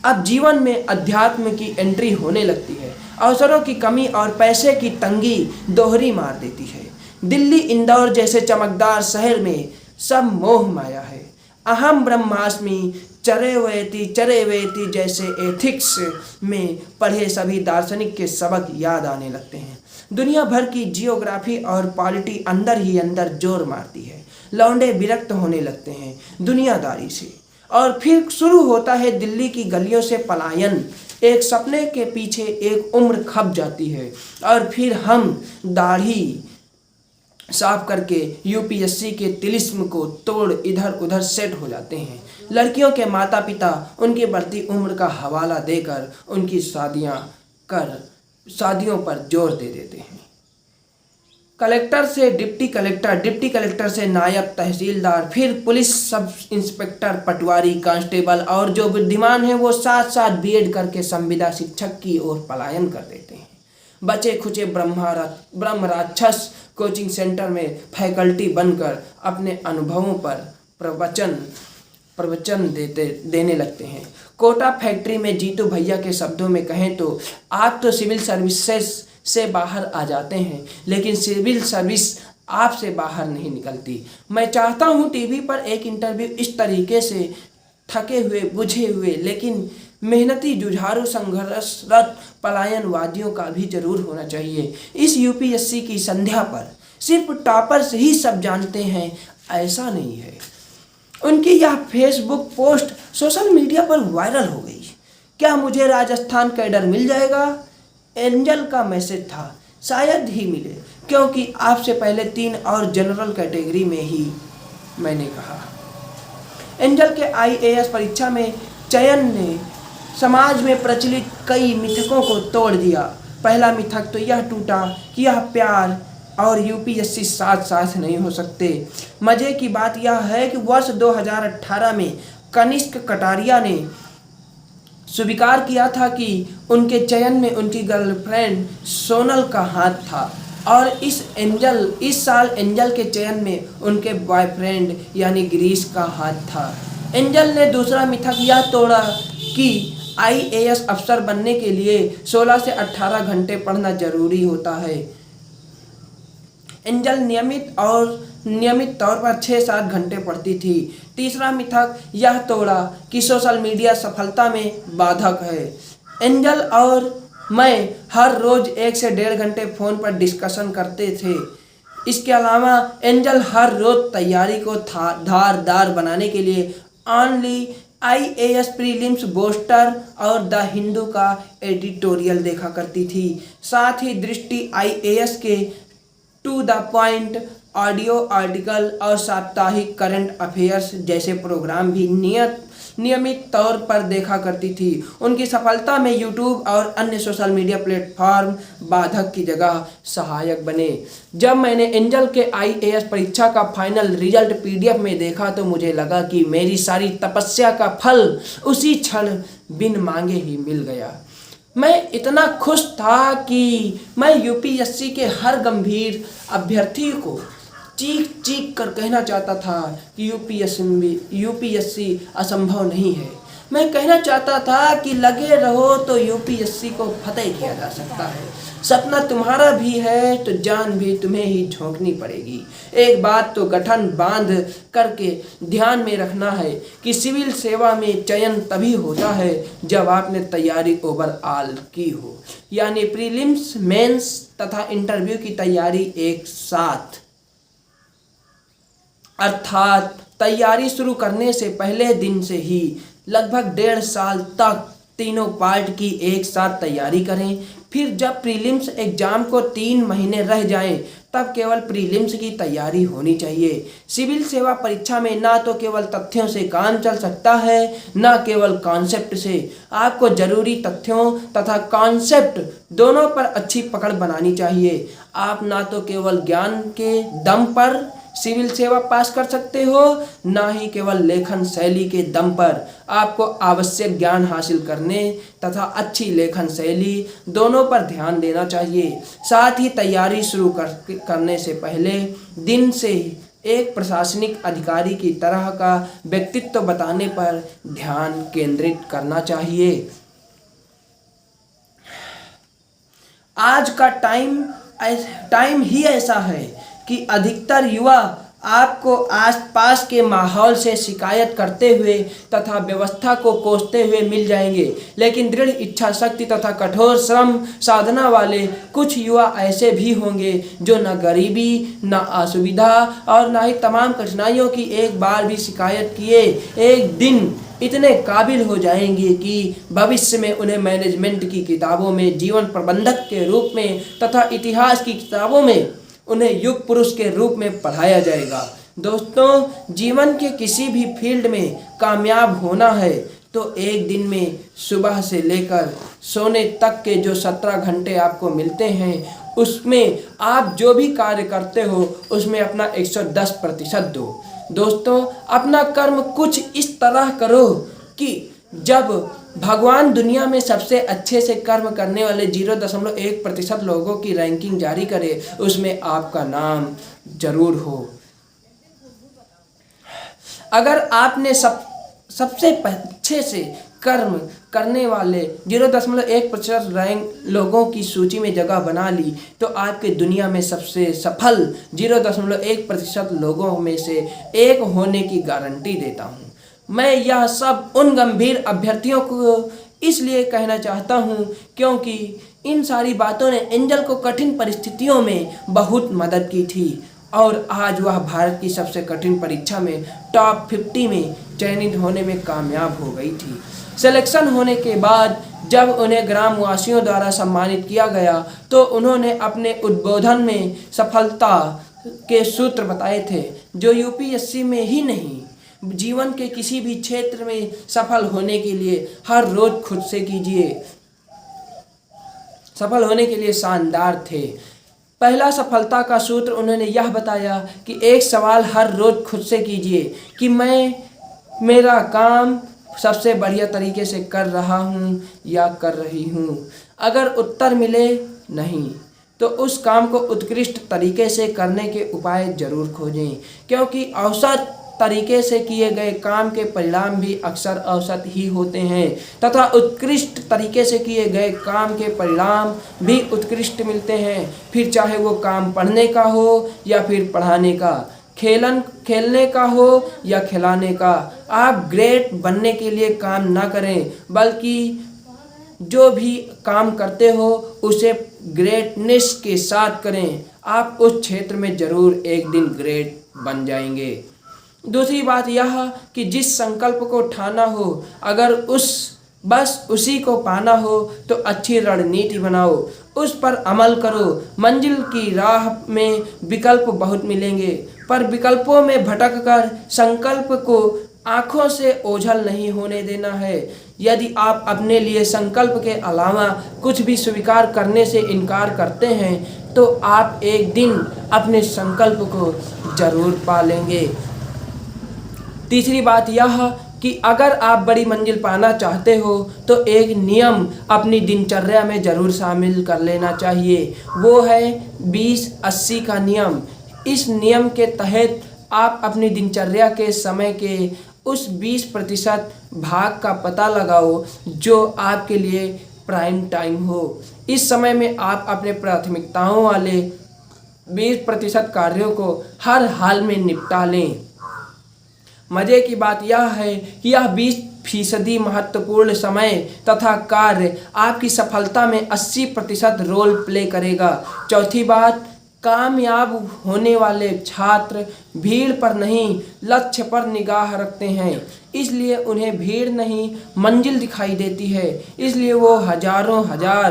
अब जीवन में अध्यात्म की एंट्री होने लगती है। अवसरों की कमी और पैसे की तंगी दोहरी मार देती है। दिल्ली इंदौर जैसे चमकदार शहर में सब मोह माया है। अहम ब्रह्मास्मि चरेवेति जैसे एथिक्स में पढ़े सभी दार्शनिक के सबक याद आने लगते हैं। दुनिया भर की जियोग्राफी और पॉलिटी अंदर ही अंदर जोर मारती है। लौंडे विरक्त होने लगते हैं दुनियादारी से। और फिर शुरू होता है दिल्ली की गलियों से पलायन। एक सपने के पीछे एक उम्र खप जाती है और फिर हम दाढ़ी साफ करके यूपीएससी के तिलिस्म को तोड़ इधर उधर सेट हो जाते हैं। लड़कियों के माता पिता उनकी बढ़ती उम्र का हवाला देकर उनकी शादियों पर जोर दे देते हैं। कलेक्टर से डिप्टी कलेक्टर, डिप्टी कलेक्टर से नायब तहसीलदार, फिर पुलिस सब इंस्पेक्टर, पटवारी, कांस्टेबल और जो बुद्धिमान है वो साथ साथ बीएड करके संविदा शिक्षक की ओर पलायन कर देते हैं। बचे खुचे ब्रह्म राक्षस कोचिंग सेंटर में फैकल्टी बनकर अपने अनुभवों पर प्रवचन देने लगते हैं। कोटा फैक्ट्री में जीतू भैया के शब्दों में कहें तो आप तो सिविल सर्विसेज से बाहर आ जाते हैं, लेकिन सिविल सर्विस आपसे बाहर नहीं निकलती। मैं चाहता हूं टीवी पर एक इंटरव्यू इस तरीके से थके हुए, बुझे हुए लेकिन मेहनती, जुझारू, संघर्षरत पलायनवादियों का भी जरूर होना चाहिए। इस यूपीएससी की संध्या पर सिर्फ टॉपर्स ही सब जानते हैं, ऐसा नहीं है। उनकी यह फेसबुक पोस्ट सोशल मीडिया पर वायरल हो गई। क्या मुझे राजस्थान कैडर मिल जाएगा? एंजल का मैसेज था। शायद ही मिले, क्योंकि आपसे पहले 3 और जनरल कैटेगरी में ही मैंने कहा। एंजल के आईएएस परीक्षा में चयन ने समाज में प्रचलित कई मिथकों को तोड़ दिया। पहला मिथक तो यह टूटा कि यह प्यार और यूपीएससी साथ साथ नहीं हो सकते। मजे की बात यह है कि वर्ष 2018 में कनिष्क कटारिया ने स्वीकार किया था कि उनके चयन में उनकी गर्लफ्रेंड सोनल का हाथ था और इस साल एंजल के चयन में उनके बॉयफ्रेंड यानी गिरीश का हाथ था। एंजल ने दूसरा मिथक यह तोड़ा कि आईएएस अफसर बनने के लिए 16 से 18 घंटे पढ़ना जरूरी होता है। एंजल नियमित तौर पर 6-7 घंटे पढ़ती थी। तीसरा मिथक यह तोड़ा कि सोशल मीडिया सफलता में बाधक है। एंजल और मैं हर रोज 1 से 1.5 घंटे फोन पर डिस्कशन करते थे। इसके अलावा एंजल हर रोज तैयारी को धारदार बनाने के लिए ऑनली आईएएस प्रीलिम्स बोस्टर और द हिंदू का एडिटोरियल देखा करती थी। साथ ही दृष्टि आईएएस के to the point audio article और साप्ताहिक करंट अफेयर्स जैसे प्रोग्राम भी नियमित तौर पर देखा करती थी। उनकी सफलता में यूट्यूब और अन्य सोशल मीडिया प्लेटफॉर्म बाधक की जगह सहायक बने। जब मैंने एंजल के IAS परीक्षा का फाइनल रिजल्ट PDF में देखा तो मुझे लगा कि मेरी सारी तपस्या का फल उसी क्षण बिन मांगे ही मिल गया। मैं इतना खुश था कि मैं UPSC के हर गंभीर अभ्यर्थी को चीख चीख कर कहना चाहता था कि UPSC असंभव नहीं है। मैं कहना चाहता था कि लगे रहो तो UPSC को फतेह किया जा सकता है। सपना तुम्हारा भी है तो जान भी तुम्हें ही झोंकनी पड़ेगी। एक बात तो गठन बांध करके ध्यान में रखना है कि सिविल सेवा में चयन तभी होता है जब आपने तैयारी ओवरऑल की हो, यानी प्रीलिम्स, मेंस तथा इंटरव्यू की तैयारी एक साथ। अर्थात तैयारी शुरू करने से पहले दिन से ही लगभग 1.5 साल तक तीनों पार्ट की एक साथ तैयारी करें। फिर जब प्रीलिम्स एग्जाम को 3 महीने रह जाएं, तब केवल प्रीलिम्स की तैयारी होनी चाहिए। सिविल सेवा परीक्षा में ना तो केवल तथ्यों से काम चल सकता है, ना केवल कॉन्सेप्ट से। आपको जरूरी तथ्यों तथा कॉन्सेप्ट दोनों पर अच्छी पकड़ बनानी चाहिए। आप ना तो केवल ज्ञान के दम पर सिविल सेवा पास कर सकते हो, ना ही केवल लेखन शैली के दम पर। आपको आवश्यक ज्ञान हासिल करने तथा अच्छी लेखन शैली दोनों पर ध्यान देना चाहिए। साथ ही तैयारी शुरू करने से पहले दिन से एक प्रशासनिक अधिकारी की तरह का व्यक्तित्व बताने पर ध्यान केंद्रित करना चाहिए। आज का टाइम ही ऐसा है कि अधिकतर युवा आपको आसपास के माहौल से शिकायत करते हुए तथा व्यवस्था को कोसते हुए मिल जाएंगे, लेकिन दृढ़ इच्छा शक्ति तथा कठोर श्रम साधना वाले कुछ युवा ऐसे भी होंगे जो न गरीबी, न असुविधा और न ही तमाम कठिनाइयों की एक बार भी शिकायत किए एक दिन इतने काबिल हो जाएंगे कि भविष्य में उन्हें मैनेजमेंट की किताबों में जीवन प्रबंधक के रूप में तथा इतिहास की किताबों में उन्हें युग पुरुष के रूप में पढ़ाया जाएगा। दोस्तों, जीवन के किसी भी फील्ड में कामयाब होना है तो एक दिन में सुबह से लेकर सोने तक के जो 17 घंटे आपको मिलते हैं, उसमें आप जो भी कार्य करते हो उसमें अपना 110% दो। दोस्तों, अपना कर्म कुछ इस तरह करो कि जब भगवान दुनिया में सबसे अच्छे से कर्म करने वाले 0.1% लोगों की रैंकिंग जारी करे, उसमें आपका नाम जरूर हो। अगर आपने सबसे अच्छे से कर्म करने वाले 0.1% रैंक लोगों की सूची में जगह बना ली तो आपके दुनिया में सबसे सफल 0.1% लोगों में से एक होने की गारंटी देता हूँ। मैं यह सब उन गंभीर अभ्यर्थियों को इसलिए कहना चाहता हूँ क्योंकि इन सारी बातों ने एंजल को कठिन परिस्थितियों में बहुत मदद की थी और आज वह भारत की सबसे कठिन परीक्षा में टॉप 50 में चयनित होने में कामयाब हो गई थी। सिलेक्शन होने के बाद जब उन्हें ग्रामवासियों द्वारा सम्मानित किया गया तो उन्होंने अपने उद्बोधन में सफलता के सूत्र बताए थे जो UPSC में ही नहीं, जीवन के किसी भी क्षेत्र में सफल होने के लिए हर रोज खुद से कीजिए। सफल होने के लिए शानदार थे। पहला सफलता का सूत्र उन्होंने यह बताया कि एक सवाल हर रोज खुद से कीजिए कि मैं मेरा काम सबसे बढ़िया तरीके से कर रहा हूँ या कर रही हूँ। अगर उत्तर मिले नहीं तो उस काम को उत्कृष्ट तरीके से करने के उपाय जरूर खोजें, क्योंकि औसत तरीके से किए गए काम के परिणाम भी अक्सर औसत ही होते हैं तथा उत्कृष्ट तरीके से किए गए काम के परिणाम भी उत्कृष्ट मिलते हैं। फिर चाहे वो काम पढ़ने का हो या फिर पढ़ाने का, खेलने का हो या खिलाने का। आप ग्रेट बनने के लिए काम ना करें, बल्कि जो भी काम करते हो उसे ग्रेटनेस के साथ करें। आप उस क्षेत्र में जरूर एक दिन ग्रेट बन जाएंगे। दूसरी बात यह कि जिस संकल्प को ठाना हो, अगर बस उसी को पाना हो तो अच्छी रणनीति बनाओ, उस पर अमल करो। मंजिल की राह में विकल्प बहुत मिलेंगे, पर विकल्पों में भटक कर संकल्प को आँखों से ओझल नहीं होने देना है। यदि आप अपने लिए संकल्प के अलावा कुछ भी स्वीकार करने से इनकार करते हैं तो आप एक दिन अपने संकल्प को जरूर पा लेंगे। तीसरी बात यह कि अगर आप बड़ी मंजिल पाना चाहते हो तो एक नियम अपनी दिनचर्या में ज़रूर शामिल कर लेना चाहिए। वो है 20-80 का नियम। इस नियम के तहत आप अपनी दिनचर्या के समय के उस 20% भाग का पता लगाओ जो आपके लिए प्राइम टाइम हो। इस समय में आप अपने प्राथमिकताओं वाले 20% कार्यों को हर हाल में निपटा लें। मज़े की बात यह है कि यह 20% महत्वपूर्ण समय तथा कार्य आपकी सफलता में 80% रोल प्ले करेगा। चौथी बात, कामयाब होने वाले छात्र भीड़ पर नहीं लक्ष्य पर निगाह रखते हैं, इसलिए उन्हें भीड़ नहीं मंजिल दिखाई देती है, इसलिए वो हजारों हजार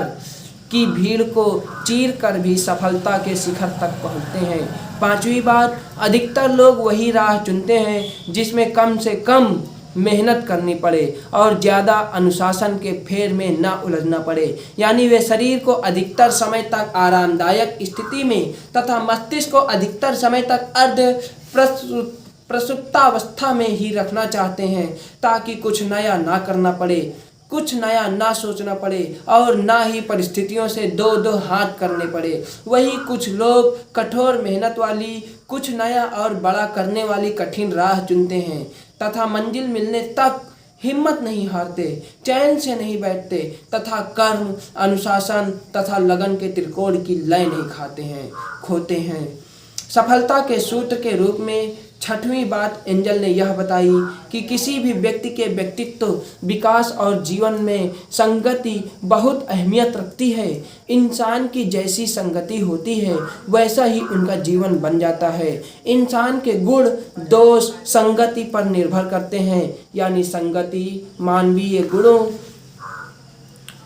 की भीड़ को चीर कर भी सफलता के शिखर तक पहुंचते हैं। पांचवी बात, अधिकतर लोग वही राह चुनते हैं जिसमें कम से कम मेहनत करनी पड़े और ज़्यादा अनुशासन के फेर में ना उलझना पड़े। यानी वे शरीर को अधिकतर समय तक आरामदायक स्थिति में तथा मस्तिष्क को अधिकतर समय तक अर्ध प्रसुप्तावस्था में ही रखना चाहते हैं ताकि कुछ नया ना करना पड़े, कुछ नया ना सोचना पड़े और ना ही परिस्थितियों से दो हाथ करने पड़े। वही कुछ लोग कठोर मेहनत वाली, कुछ नया और बड़ा करने वाली कठिन राह चुनते हैं तथा मंजिल मिलने तक हिम्मत नहीं हारते, चैन से नहीं बैठते तथा कर्म, अनुशासन तथा लगन के त्रिकोण की लय नहीं खोते हैं। सफलता के सूत्र के रूप में छठवीं बात एंजल ने यह बताई कि किसी भी व्यक्ति के व्यक्तित्व विकास और जीवन में संगति बहुत अहमियत रखती है। इंसान की जैसी संगति होती है वैसा ही उनका जीवन बन जाता है। इंसान के गुण दोष संगति पर निर्भर करते हैं, यानी संगति मानवीय गुणों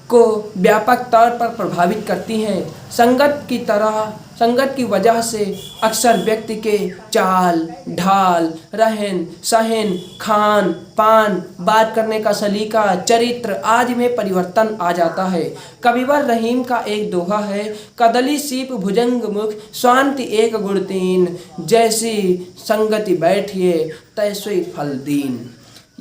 को व्यापक तौर पर प्रभावित करती हैं। संगत की वजह से अक्सर व्यक्ति के चाल ढाल, रहन सहन, खान पान, बात करने का सलीका, चरित्र आदि में परिवर्तन आ जाता है। कविवर रहीम का एक दोहा है, कदली सीप भुजंग मुख स्वांति एक गुण तीन, जैसी संगति बैठिए तैसे फल दीन।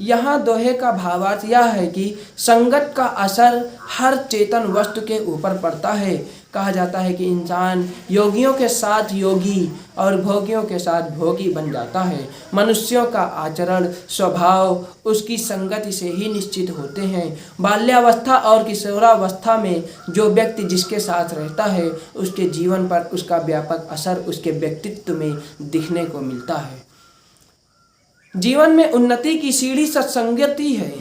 यहाँ दोहे का भावार्थ यह है कि संगत का असर हर चेतन वस्तु के ऊपर पड़ता है। कहा जाता है कि इंसान योगियों के साथ योगी और भोगियों के साथ भोगी बन जाता है। मनुष्यों का आचरण स्वभाव उसकी संगति से ही निश्चित होते हैं। बाल्यावस्था और किशोरावस्था में जो व्यक्ति जिसके साथ रहता है उसके जीवन पर उसका व्यापक असर उसके व्यक्तित्व में दिखने को मिलता है। जीवन में उन्नति की सीढ़ी सत्संगति है।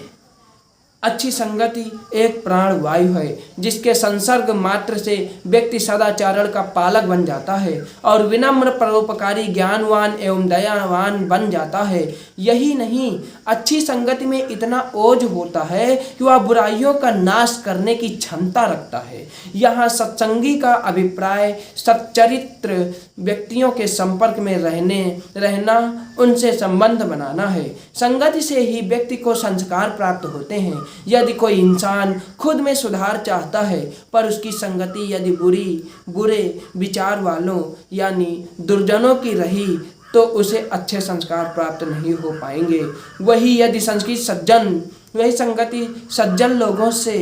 अच्छी संगति एक प्राण वायु है जिसके संसर्ग मात्र से व्यक्ति सदाचारण का पालक बन जाता है और विनम्र परोपकारी ज्ञानवान एवं दयावान बन जाता है। यही नहीं, अच्छी संगति में इतना ओज होता है कि वह बुराइयों का नाश करने की क्षमता रखता है। यहाँ सत्संगी का अभिप्राय सच्चरित्र व्यक्तियों के संपर्क में रहना, उनसे संबंध बनाना है। संगति से ही व्यक्ति को संस्कार प्राप्त होते हैं। यदि कोई इंसान खुद में सुधार चाहता है पर उसकी संगति यदि बुरे विचार वालों यानी दुर्जनों की रही तो उसे अच्छे संस्कार प्राप्त नहीं हो पाएंगे। वही संगति सज्जन लोगों से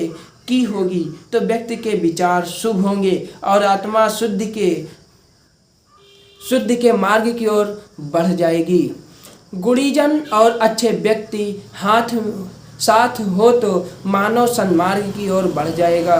की होगी तो व्यक्ति के विचार शुभ होंगे और आत्मा शुद्ध के मार्ग की ओर बढ़ जाएगी। गुणीजन और अच्छे व्यक्ति साथ हो तो मानव सन्मार्ग की ओर बढ़ जाएगा।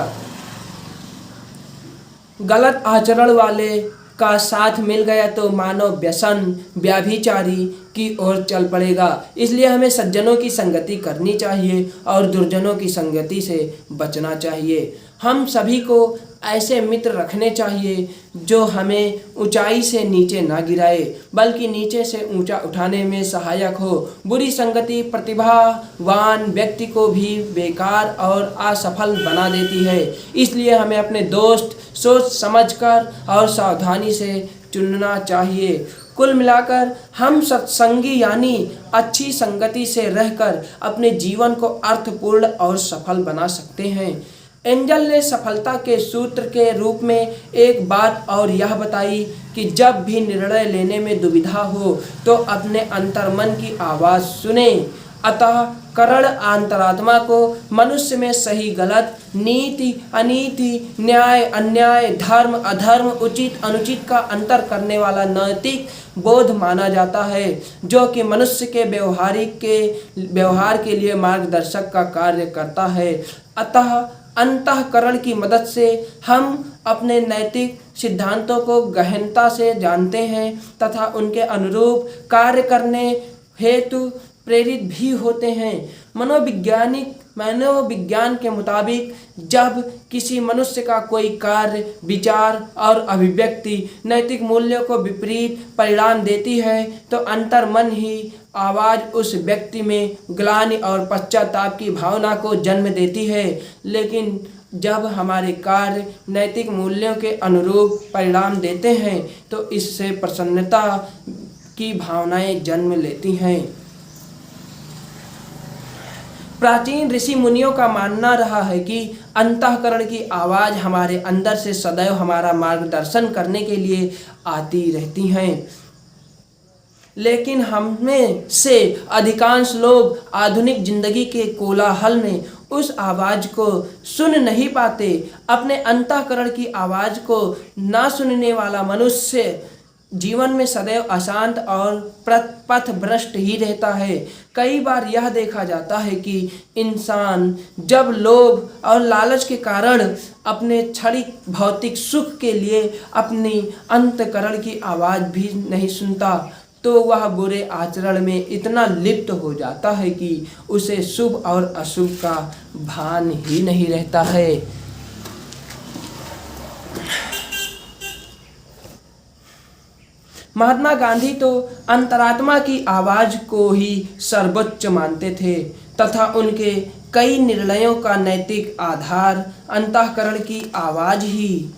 गलत आचरण वाले का साथ मिल गया तो मानव व्यसन व्याभिचारी की ओर चल पड़ेगा। इसलिए हमें सज्जनों की संगति करनी चाहिए और दुर्जनों की संगति से बचना चाहिए। हम सभी को ऐसे मित्र रखने चाहिए जो हमें ऊंचाई से नीचे ना गिराए बल्कि नीचे से ऊंचा उठाने में सहायक हो। बुरी संगति प्रतिभावान व्यक्ति को भी बेकार और असफल बना देती है। इसलिए हमें अपने दोस्त सोच समझकर और सावधानी से चुनना चाहिए। कुल मिलाकर हम सत्संगी यानी अच्छी संगति से रहकर अपने जीवन को अर्थपूर्ण और सफल बना सकते हैं। एंजल ने सफलता के सूत्र के रूप में एक बात और यह बताई कि जब भी निर्णय लेने में दुविधा हो तो अपने अंतर्मन की आवाज़ सुने। अतः करण अंतरात्मा को मनुष्य में सही गलत, नीति अनीति, न्याय अन्याय, धर्म अधर्म, उचित अनुचित का अंतर करने वाला नैतिक बोध माना जाता है, जो कि मनुष्य के व्यवहार के लिए मार्गदर्शक का कार्य करता है। अतः अंतःकरण की मदद से हम अपने नैतिक सिद्धांतों को गहनता से जानते हैं तथा उनके अनुरूप कार्य करने हेतु प्रेरित भी होते हैं। मनोविज्ञान के मुताबिक जब किसी मनुष्य का कोई कार्य, विचार और अभिव्यक्ति नैतिक मूल्यों को विपरीत परिणाम देती है तो अंतर्मन ही आवाज़ उस व्यक्ति में ग्लानि और पश्चाताप की भावना को जन्म देती है। लेकिन जब हमारे कार्य नैतिक मूल्यों के अनुरूप परिणाम देते हैं तो इससे प्रसन्नता की भावनाएं जन्म लेती हैं। प्राचीन ऋषि मुनियों का मानना रहा है कि अंतःकरण की आवाज़ हमारे अंदर से सदैव हमारा मार्गदर्शन करने के लिए आती रहती हैं। लेकिन हमें से अधिकांश लोग आधुनिक जिंदगी के कोलाहल में उस आवाज़ को सुन नहीं पाते। अपने अंतःकरण की आवाज़ को ना सुनने वाला मनुष्य जीवन में सदैव अशांत और पथभ्रष्ट ही रहता है। कई बार यह देखा जाता है कि इंसान जब लोभ और लालच के कारण अपने क्षणिक भौतिक सुख के लिए अपनी अंतःकरण की आवाज़ भी नहीं सुनता तो वह बुरे आचरण में इतना लिप्त हो जाता है कि उसे शुभ और अशुभ का भान ही नहीं रहता है। महात्मा गांधी तो अंतरात्मा की आवाज़ को ही सर्वोच्च मानते थे तथा उनके कई निर्णयों का नैतिक आधार अंतःकरण की आवाज़ ही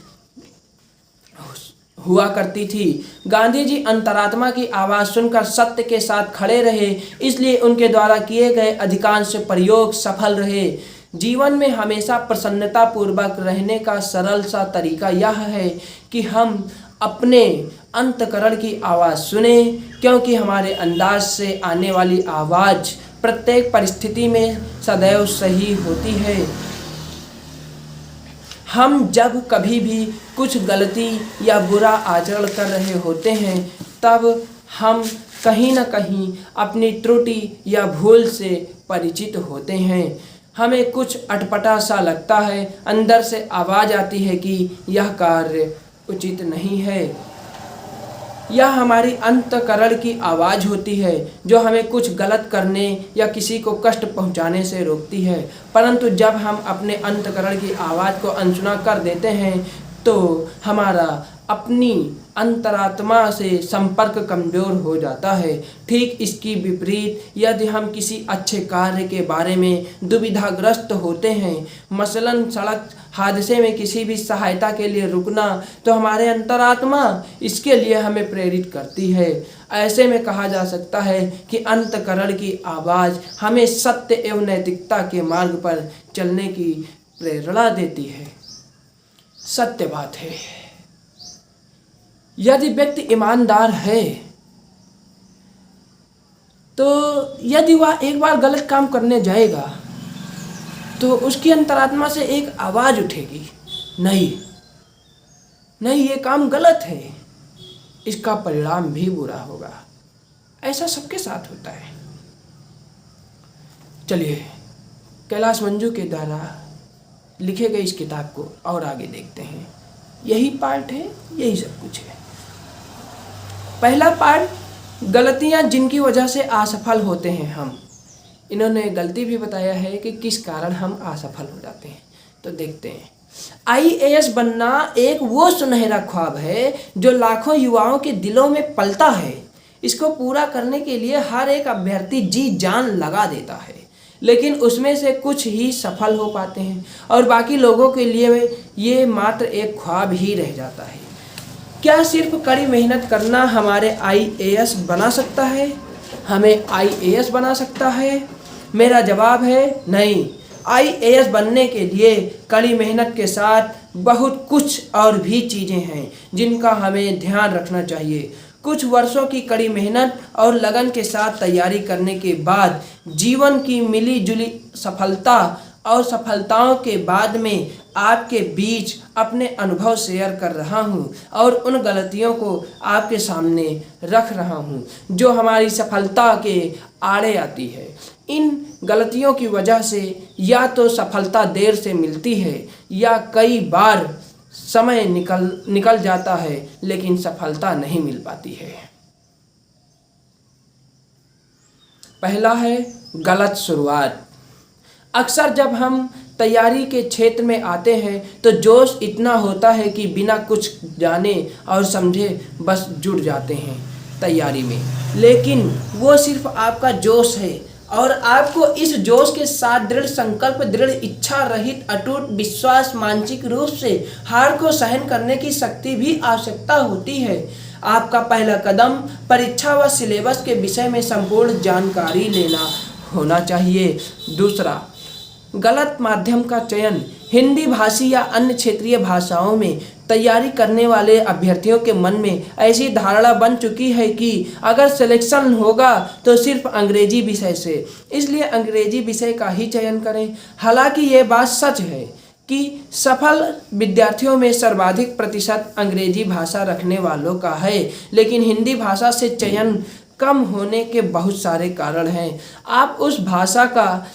हुआ करती थी। गांधी जी अंतरात्मा की आवाज़ सुनकर सत्य के साथ खड़े रहे, इसलिए उनके द्वारा किए गए अधिकांश प्रयोग सफल रहे। जीवन में हमेशा प्रसन्नता पूर्वक रहने का सरल सा तरीका यह है कि हम अपने अंतःकरण की आवाज़ सुने, क्योंकि हमारे अंदाज से आने वाली आवाज़ प्रत्येक परिस्थिति में सदैव सही होती है। हम जब कभी भी कुछ गलती या बुरा आचरण कर रहे होते हैं तब हम कहीं न कहीं अपनी त्रुटि या भूल से परिचित होते हैं। हमें कुछ अटपटा सा लगता है, अंदर से आवाज़ आती है कि यह कार्य उचित नहीं है। यह हमारी अंतःकरण की आवाज़ होती है जो हमें कुछ गलत करने या किसी को कष्ट पहुंचाने से रोकती है। परंतु जब हम अपने अंतःकरण की आवाज़ को अनसुना कर देते हैं तो हमारा अपनी अंतरात्मा से संपर्क कमज़ोर हो जाता है। ठीक इसकी विपरीत यदि हम किसी अच्छे कार्य के बारे में दुविधाग्रस्त होते हैं, मसलन सड़क हादसे में किसी भी सहायता के लिए रुकना, तो हमारे अंतरात्मा इसके लिए हमें प्रेरित करती है। ऐसे में कहा जा सकता है कि अंतःकरण की आवाज़ हमें सत्य एवं नैतिकता के मार्ग पर चलने की प्रेरणा देती है। सत्य बात है, यदि व्यक्ति ईमानदार है तो यदि वह एक बार गलत काम करने जाएगा तो उसकी अंतरात्मा से एक आवाज़ उठेगी, नहीं नहीं, ये काम गलत है, इसका परिणाम भी बुरा होगा। ऐसा सबके साथ होता है। चलिए कैलाश मंजू के द्वारा लिखे गए इस किताब को और आगे देखते हैं। यही पार्ट है, यही सब कुछ है। पहला पार्ट, गलतियां जिनकी वजह से असफल होते हैं हम। इन्होंने गलती भी बताया है कि किस कारण हम असफल हो जाते हैं। तो देखते हैं। IAS बनना एक वो सुनहरा ख्वाब है जो लाखों युवाओं के दिलों में पलता है। इसको पूरा करने के लिए हर एक अभ्यर्थी जी जान लगा देता है, लेकिन उसमें से कुछ ही सफल हो पाते हैं और बाकी लोगों के लिए ये मात्र एक ख्वाब ही रह जाता है। क्या सिर्फ कड़ी मेहनत करना हमारे आईएएस बना सकता है, हमें आईएएस बना सकता है? मेरा जवाब है नहीं। आईएएस बनने के लिए कड़ी मेहनत के साथ बहुत कुछ और भी चीज़ें हैं जिनका हमें ध्यान रखना चाहिए। कुछ वर्षों की कड़ी मेहनत और लगन के साथ तैयारी करने के बाद जीवन की मिली जुली सफलता और सफलताओं के बाद में आपके बीच अपने अनुभव शेयर कर रहा हूँ और उन गलतियों को आपके सामने रख रहा हूँ जो हमारी सफलता के आड़े आती है। इन गलतियों की वजह से या तो सफलता देर से मिलती है या कई बार समय निकल जाता है लेकिन सफलता नहीं मिल पाती है। पहला है गलत शुरुआत। अक्सर जब हम तैयारी के क्षेत्र में आते हैं तो जोश इतना होता है कि बिना कुछ जाने और समझे बस जुड़ जाते हैं तैयारी में, लेकिन वो सिर्फ आपका जोश है और आपको इस जोश के साथ दृढ़ संकल्प, दृढ़ इच्छा रहित अटूट विश्वास, मानसिक रूप से हार को सहन करने की शक्ति भी आवश्यकता होती है। आपका पहला कदम परीक्षा व सिलेबस के विषय में संपूर्ण जानकारी लेना होना चाहिए। दूसरा, गलत माध्यम का चयन। हिंदी भाषी या अन्य क्षेत्रीय भाषाओं में तैयारी करने वाले अभ्यर्थियों के मन में ऐसी धारणा बन चुकी है कि अगर सिलेक्शन होगा तो सिर्फ अंग्रेजी विषय से, इसलिए अंग्रेजी विषय का ही चयन करें। हालांकि ये बात सच है कि सफल विद्यार्थियों में सर्वाधिक प्रतिशत अंग्रेजी भाषा रखने वालों का है, लेकिन हिंदी भाषा से चयन कम होने के बहुत सारे कारण हैं। आप उस भाषा का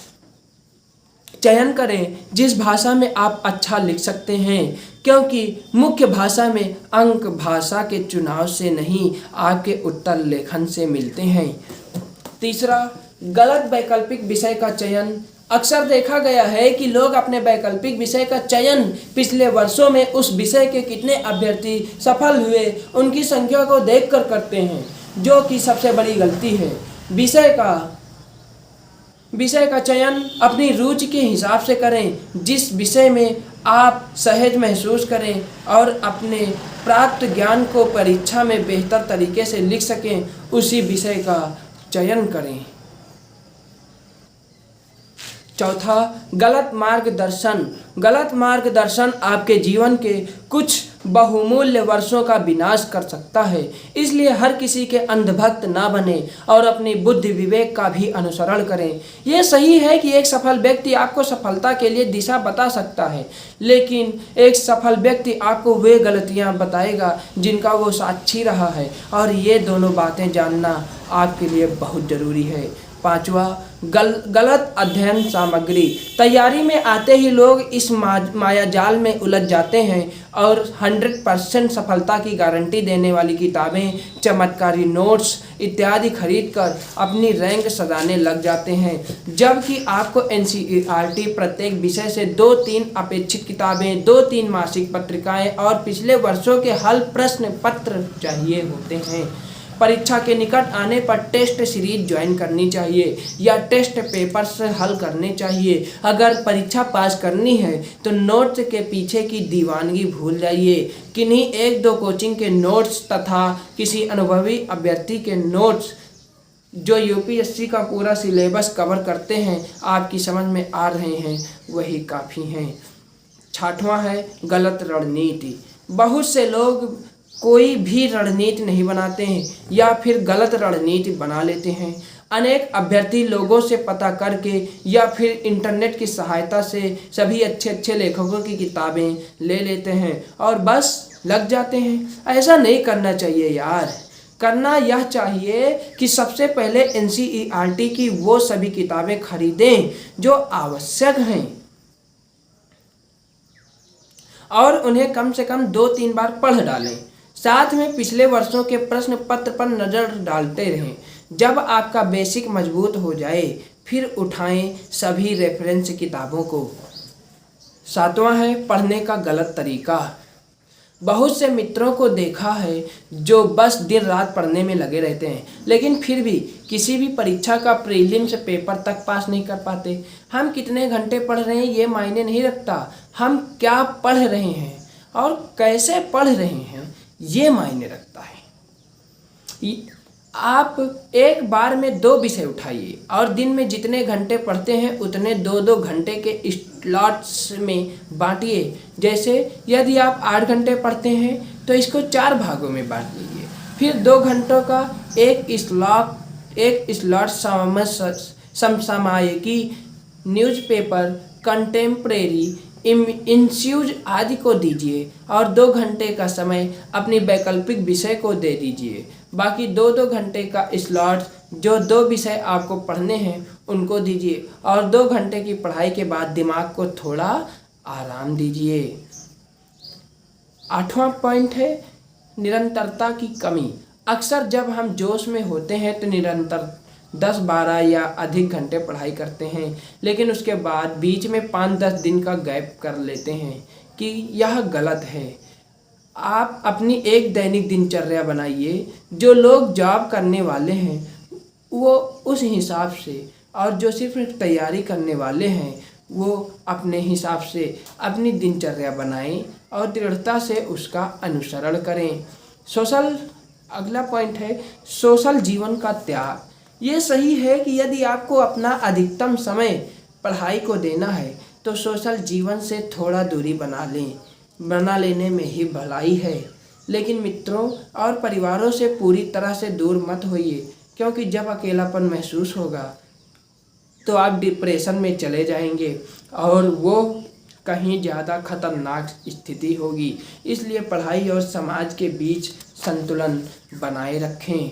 चयन करें जिस भाषा में आप अच्छा लिख सकते हैं, क्योंकि मुख्य भाषा में अंक भाषा के चुनाव से नहीं आपके उत्तर लेखन से मिलते हैं। तीसरा, गलत वैकल्पिक विषय का चयन। अक्सर देखा गया है कि लोग अपने वैकल्पिक विषय का चयन पिछले वर्षों में उस विषय के कितने अभ्यर्थी सफल हुए उनकी संख्या को देखकर करते हैं, जो कि सबसे बड़ी गलती है। विषय का चयन अपनी रुचि के हिसाब से करें। जिस विषय में आप सहज महसूस करें और अपने प्राप्त ज्ञान को परीक्षा में बेहतर तरीके से लिख सकें, उसी विषय का चयन करें। चौथा, गलत मार्गदर्शन। गलत मार्गदर्शन आपके जीवन के कुछ बहुमूल्य वर्षों का विनाश कर सकता है, इसलिए हर किसी के अंधभक्त ना बने और अपनी बुद्धि विवेक का भी अनुसरण करें। यह सही है कि एक सफल व्यक्ति आपको सफलता के लिए दिशा बता सकता है, लेकिन एक सफल व्यक्ति आपको वे गलतियां बताएगा जिनका वो साक्षी रहा है, और ये दोनों बातें जानना आपके लिए बहुत ज़रूरी है। पांचवा, गलत अध्ययन सामग्री। तैयारी में आते ही लोग इस मायाजाल में उलझ जाते हैं और 100% सफलता की गारंटी देने वाली किताबें, चमत्कारी नोट्स इत्यादि खरीदकर अपनी रैंक सजाने लग जाते हैं, जबकि आपको एनसीईआरटी प्रत्येक विषय से 2-3 अपेक्षित किताबें, 2-3 मासिक पत्रिकाएं और पिछले वर्षों के हल प्रश्न पत्र चाहिए होते हैं। परीक्षा के निकट आने पर टेस्ट सीरीज ज्वाइन करनी चाहिए या टेस्ट पेपर से हल करने चाहिए। अगर परीक्षा पास करनी है तो नोट्स के पीछे की दीवानगी भूल जाइए। किन्हीं 1-2 कोचिंग के नोट्स तथा किसी अनुभवी अभ्यर्थी के नोट्स जो यूपीएससी का पूरा सिलेबस कवर करते हैं आपकी समझ में आ रहे हैं, वही काफ़ी हैं। छठवां है गलत रणनीति। बहुत से लोग कोई भी रणनीति नहीं बनाते हैं या फिर गलत रणनीति बना लेते हैं। अनेक अभ्यर्थी लोगों से पता करके या फिर इंटरनेट की सहायता से सभी अच्छे लेखकों की किताबें ले लेते हैं और बस लग जाते हैं। ऐसा नहीं करना चाहिए यार। करना यह चाहिए कि सबसे पहले एनसीईआरटी की वो सभी किताबें खरीदें जो आवश्यक हैं और उन्हें कम से कम 2-3 बार पढ़ डालें। साथ में पिछले वर्षों के प्रश्न पत्र पर नज़र डालते रहें। जब आपका बेसिक मजबूत हो जाए फिर उठाएं सभी रेफरेंस किताबों को। सातवां है पढ़ने का गलत तरीका। बहुत से मित्रों को देखा है जो बस दिन रात पढ़ने में लगे रहते हैं, लेकिन फिर भी किसी भी परीक्षा का प्रीलिम्स पेपर तक पास नहीं कर पाते। हम कितने घंटे पढ़ रहे हैं ये मायने नहीं रखता, हम क्या पढ़ रहे हैं और कैसे पढ़ रहे हैं ये मायने रखता है। आप एक बार में 2 विषय उठाइए और दिन में जितने घंटे पढ़ते हैं उतने 2-2 घंटे के स्लॉट्स में बांटिए। जैसे यदि आप 8 घंटे पढ़ते हैं तो इसको 4 भागों में बांट लीजिए। फिर 2 घंटों का एक स्लॉट समसामयिकी, न्यूज़पेपर, कंटेम्प्रेरी, इंस्यूज आदि को दीजिए और 2 घंटे का समय अपनी वैकल्पिक विषय को दे दीजिए। बाकी 2-2 घंटे का स्लॉट जो 2 विषय आपको पढ़ने हैं उनको दीजिए और 2 घंटे की पढ़ाई के बाद दिमाग को थोड़ा आराम दीजिए। 8वां पॉइंट है निरंतरता की कमी। अक्सर जब हम जोश में होते हैं तो निरंतर 10-12 या अधिक घंटे पढ़ाई करते हैं, लेकिन उसके बाद बीच में 5-10 दिन का गैप कर लेते हैं कि यह गलत है। आप अपनी एक दैनिक दिनचर्या बनाइए। जो लोग जॉब करने वाले हैं वो उस हिसाब से, और जो सिर्फ तैयारी करने वाले हैं वो अपने हिसाब से अपनी दिनचर्या बनाएं और दृढ़ता से उसका अनुसरण करें। अगला पॉइंट है सोशल जीवन का त्याग। ये सही है कि यदि आपको अपना अधिकतम समय पढ़ाई को देना है तो सोशल जीवन से थोड़ा दूरी बना लेने में ही भलाई है। लेकिन मित्रों और परिवारों से पूरी तरह से दूर मत होइए, क्योंकि जब अकेलापन महसूस होगा तो आप डिप्रेशन में चले जाएंगे और वो कहीं ज़्यादा खतरनाक स्थिति होगी। इसलिए पढ़ाई और समाज के बीच संतुलन बनाए रखें।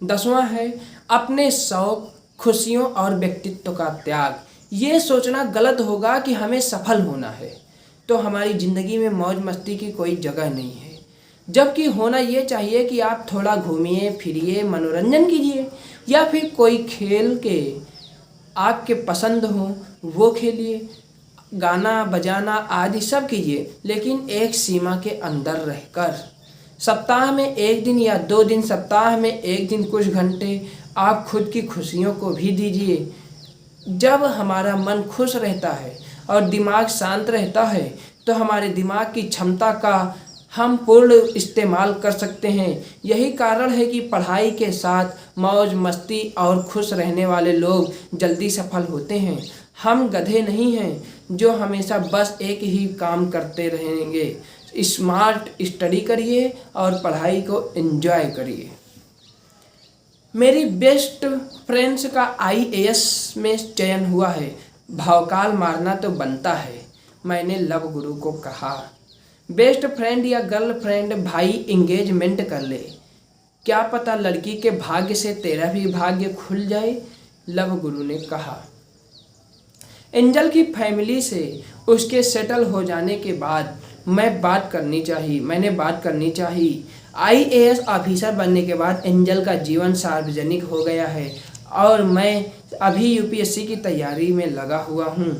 10वां है अपने शौक, खुशियों और व्यक्तित्व का त्याग। ये सोचना गलत होगा कि हमें सफल होना है तो हमारी ज़िंदगी में मौज मस्ती की कोई जगह नहीं है, जबकि होना ये चाहिए कि आप थोड़ा घूमिए फिरिए, मनोरंजन कीजिए या फिर कोई खेल के आपके पसंद हो वो खेलिए, गाना बजाना आदि सब कीजिए, लेकिन एक सीमा के अंदर रहकर। सप्ताह में 1 दिन या 2 दिन, सप्ताह में 1 दिन कुछ घंटे आप खुद की खुशियों को भी दीजिए। जब हमारा मन खुश रहता है और दिमाग शांत रहता है तो हमारे दिमाग की क्षमता का हम पूर्ण इस्तेमाल कर सकते हैं। यही कारण है कि पढ़ाई के साथ मौज मस्ती और खुश रहने वाले लोग जल्दी सफल होते हैं। हम गधे नहीं हैं जो हमेशा बस एक ही काम करते रहेंगे। स्मार्ट स्टडी करिए और पढ़ाई को एंजॉय करिए। मेरी बेस्ट फ्रेंड्स का IAS में चयन हुआ है, भौकाल मारना तो बनता है, मैंने लव गुरु को कहा। बेस्ट फ्रेंड या गर्लफ्रेंड भाई एंगेजमेंट कर ले, क्या पता लड़की के भाग्य से तेरा भी भाग्य खुल जाए, लव गुरु ने कहा। एंजल की फैमिली से उसके सेटल हो जाने के बाद मैंने बात करनी चाहिए। IAS ऑफिसर बनने के बाद एंजल का जीवन सार्वजनिक हो गया है और मैं अभी UPSC की तैयारी में लगा हुआ हूँ।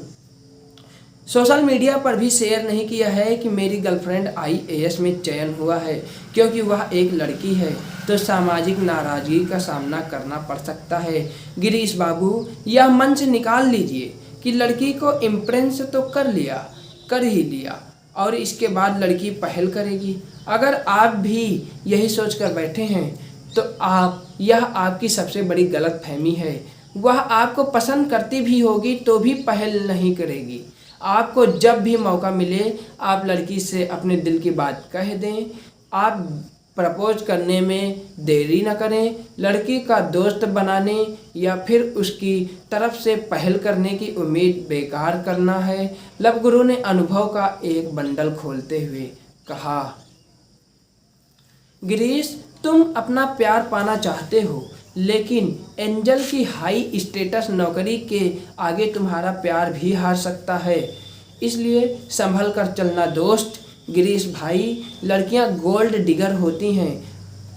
सोशल मीडिया पर भी शेयर नहीं किया है कि मेरी गर्लफ्रेंड IAS में चयन हुआ है, क्योंकि वह एक लड़की है तो सामाजिक नाराजगी का सामना करना पड़ सकता है। गिरीश बाबू, यह मन से निकाल लीजिए कि लड़की को इम्प्रेस तो कर ही लिया और इसके बाद लड़की पहल करेगी। अगर आप भी यही सोचकर बैठे हैं तो यह आपकी सबसे बड़ी गलतफहमी है। वह आपको पसंद करती भी होगी तो भी पहल नहीं करेगी। आपको जब भी मौका मिले आप लड़की से अपने दिल की बात कह दें। आप प्रपोज करने में देरी न करें। लड़की का दोस्त बनाने या फिर उसकी तरफ से पहल करने की उम्मीद बेकार करना है, लव गुरु ने अनुभव का एक बंडल खोलते हुए कहा। गिरीश, तुम अपना प्यार पाना चाहते हो, लेकिन एंजल की हाई स्टेटस नौकरी के आगे तुम्हारा प्यार भी हार सकता है, इसलिए संभल कर चलना दोस्त। गिरीश भाई, लड़कियां गोल्ड डिगर होती हैं,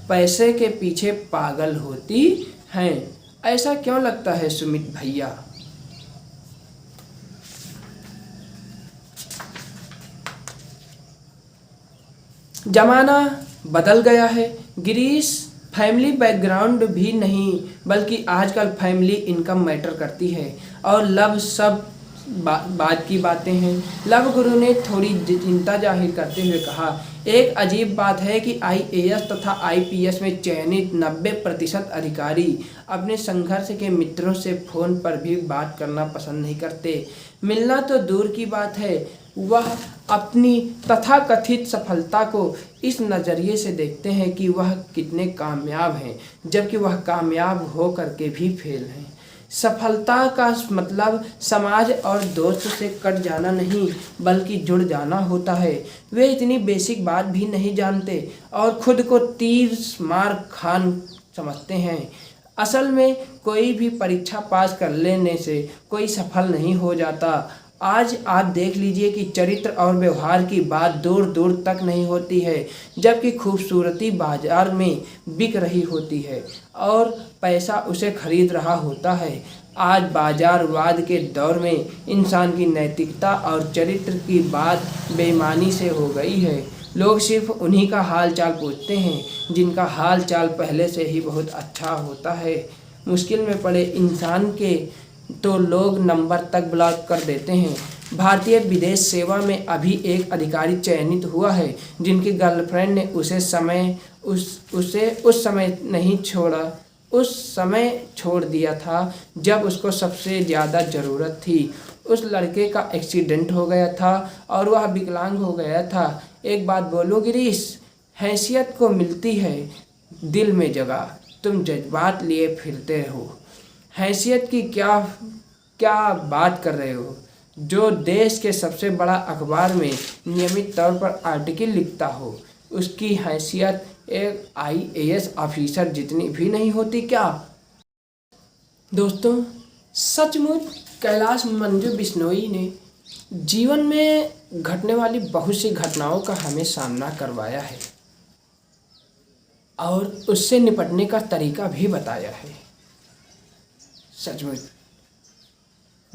पैसे के पीछे पागल होती हैं। ऐसा क्यों लगता है सुमित भैया? जमाना बदल गया है गिरीश। फैमिली बैकग्राउंड भी नहीं बल्कि आजकल फैमिली इनकम मैटर करती है और लव सब बाद की बातें हैं। लव गुरु ने थोड़ी चिंता जाहिर करते हुए कहा, एक अजीब बात है कि आईएएस तथा आईपीएस में चयनित 90% अधिकारी अपने संघर्ष के मित्रों से फ़ोन पर भी बात करना पसंद नहीं करते। मिलना तो दूर की बात है, वह अपनी तथाकथित सफलता को इस नज़रिए से देखते हैं कि वह कितने कामयाब हैं, जबकि वह कामयाब हो करके भी फेल हैं। सफलता का मतलब समाज और दोस्त से कट जाना नहीं, बल्कि जुड़ जाना होता है। वे इतनी बेसिक बात भी नहीं जानते और खुद को तीर मार खान समझते हैं। असल में कोई भी परीक्षा पास कर लेने से कोई सफल नहीं हो जाता। आज आप देख लीजिए कि चरित्र और व्यवहार की बात दूर दूर तक नहीं होती है, जबकि खूबसूरती बाजार में बिक रही होती है और पैसा उसे खरीद रहा होता है। आज बाजारवाद के दौर में इंसान की नैतिकता और चरित्र की बात बेईमानी से हो गई है। लोग सिर्फ उन्हीं का हाल चाल पूछते हैं जिनका हाल चाल पहले से ही बहुत अच्छा होता है। मुश्किल में पड़े इंसान के तो लोग नंबर तक ब्लॉक कर देते हैं। भारतीय विदेश सेवा में अभी एक अधिकारी चयनित हुआ है जिनकी गर्लफ्रेंड ने उसे उस समय छोड़ दिया था जब उसको सबसे ज़्यादा ज़रूरत थी। उस लड़के का एक्सीडेंट हो गया था और वह विकलांग हो गया था। एक बात बोलूं गिरीश, हैसियत को मिलती है दिल में जगह, तुम जज्बात लिए फिरते हो। हैसियत की क्या बात कर रहे हो? जो देश के सबसे बड़ा अखबार में नियमित तौर पर आर्टिकल लिखता हो, उसकी हैसियत एक आईएएस ऑफिसर जितनी भी नहीं होती क्या? दोस्तों, सचमुच कैलाश मंजू बिश्नोई ने जीवन में घटने वाली बहुत सी घटनाओं का हमें सामना करवाया है और उससे निपटने का तरीका भी बताया है। सचमुच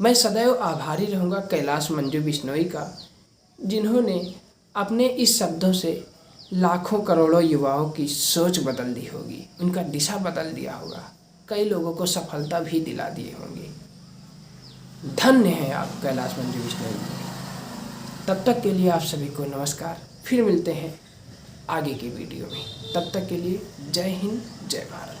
मैं सदैव आभारी रहूँगा कैलाश मंजू बिश्नोई का, जिन्होंने अपने इस शब्दों से लाखों करोड़ों युवाओं की सोच बदल दी होगी, उनका दिशा बदल दिया होगा, कई लोगों को सफलता भी दिला दिए होंगे। धन्य हैं आप कैलाश मंजू बिश्नोई। तब तक के लिए आप सभी को नमस्कार। फिर मिलते हैं आगे की वीडियो में। तब तक के लिए जय हिंद, जय भारत।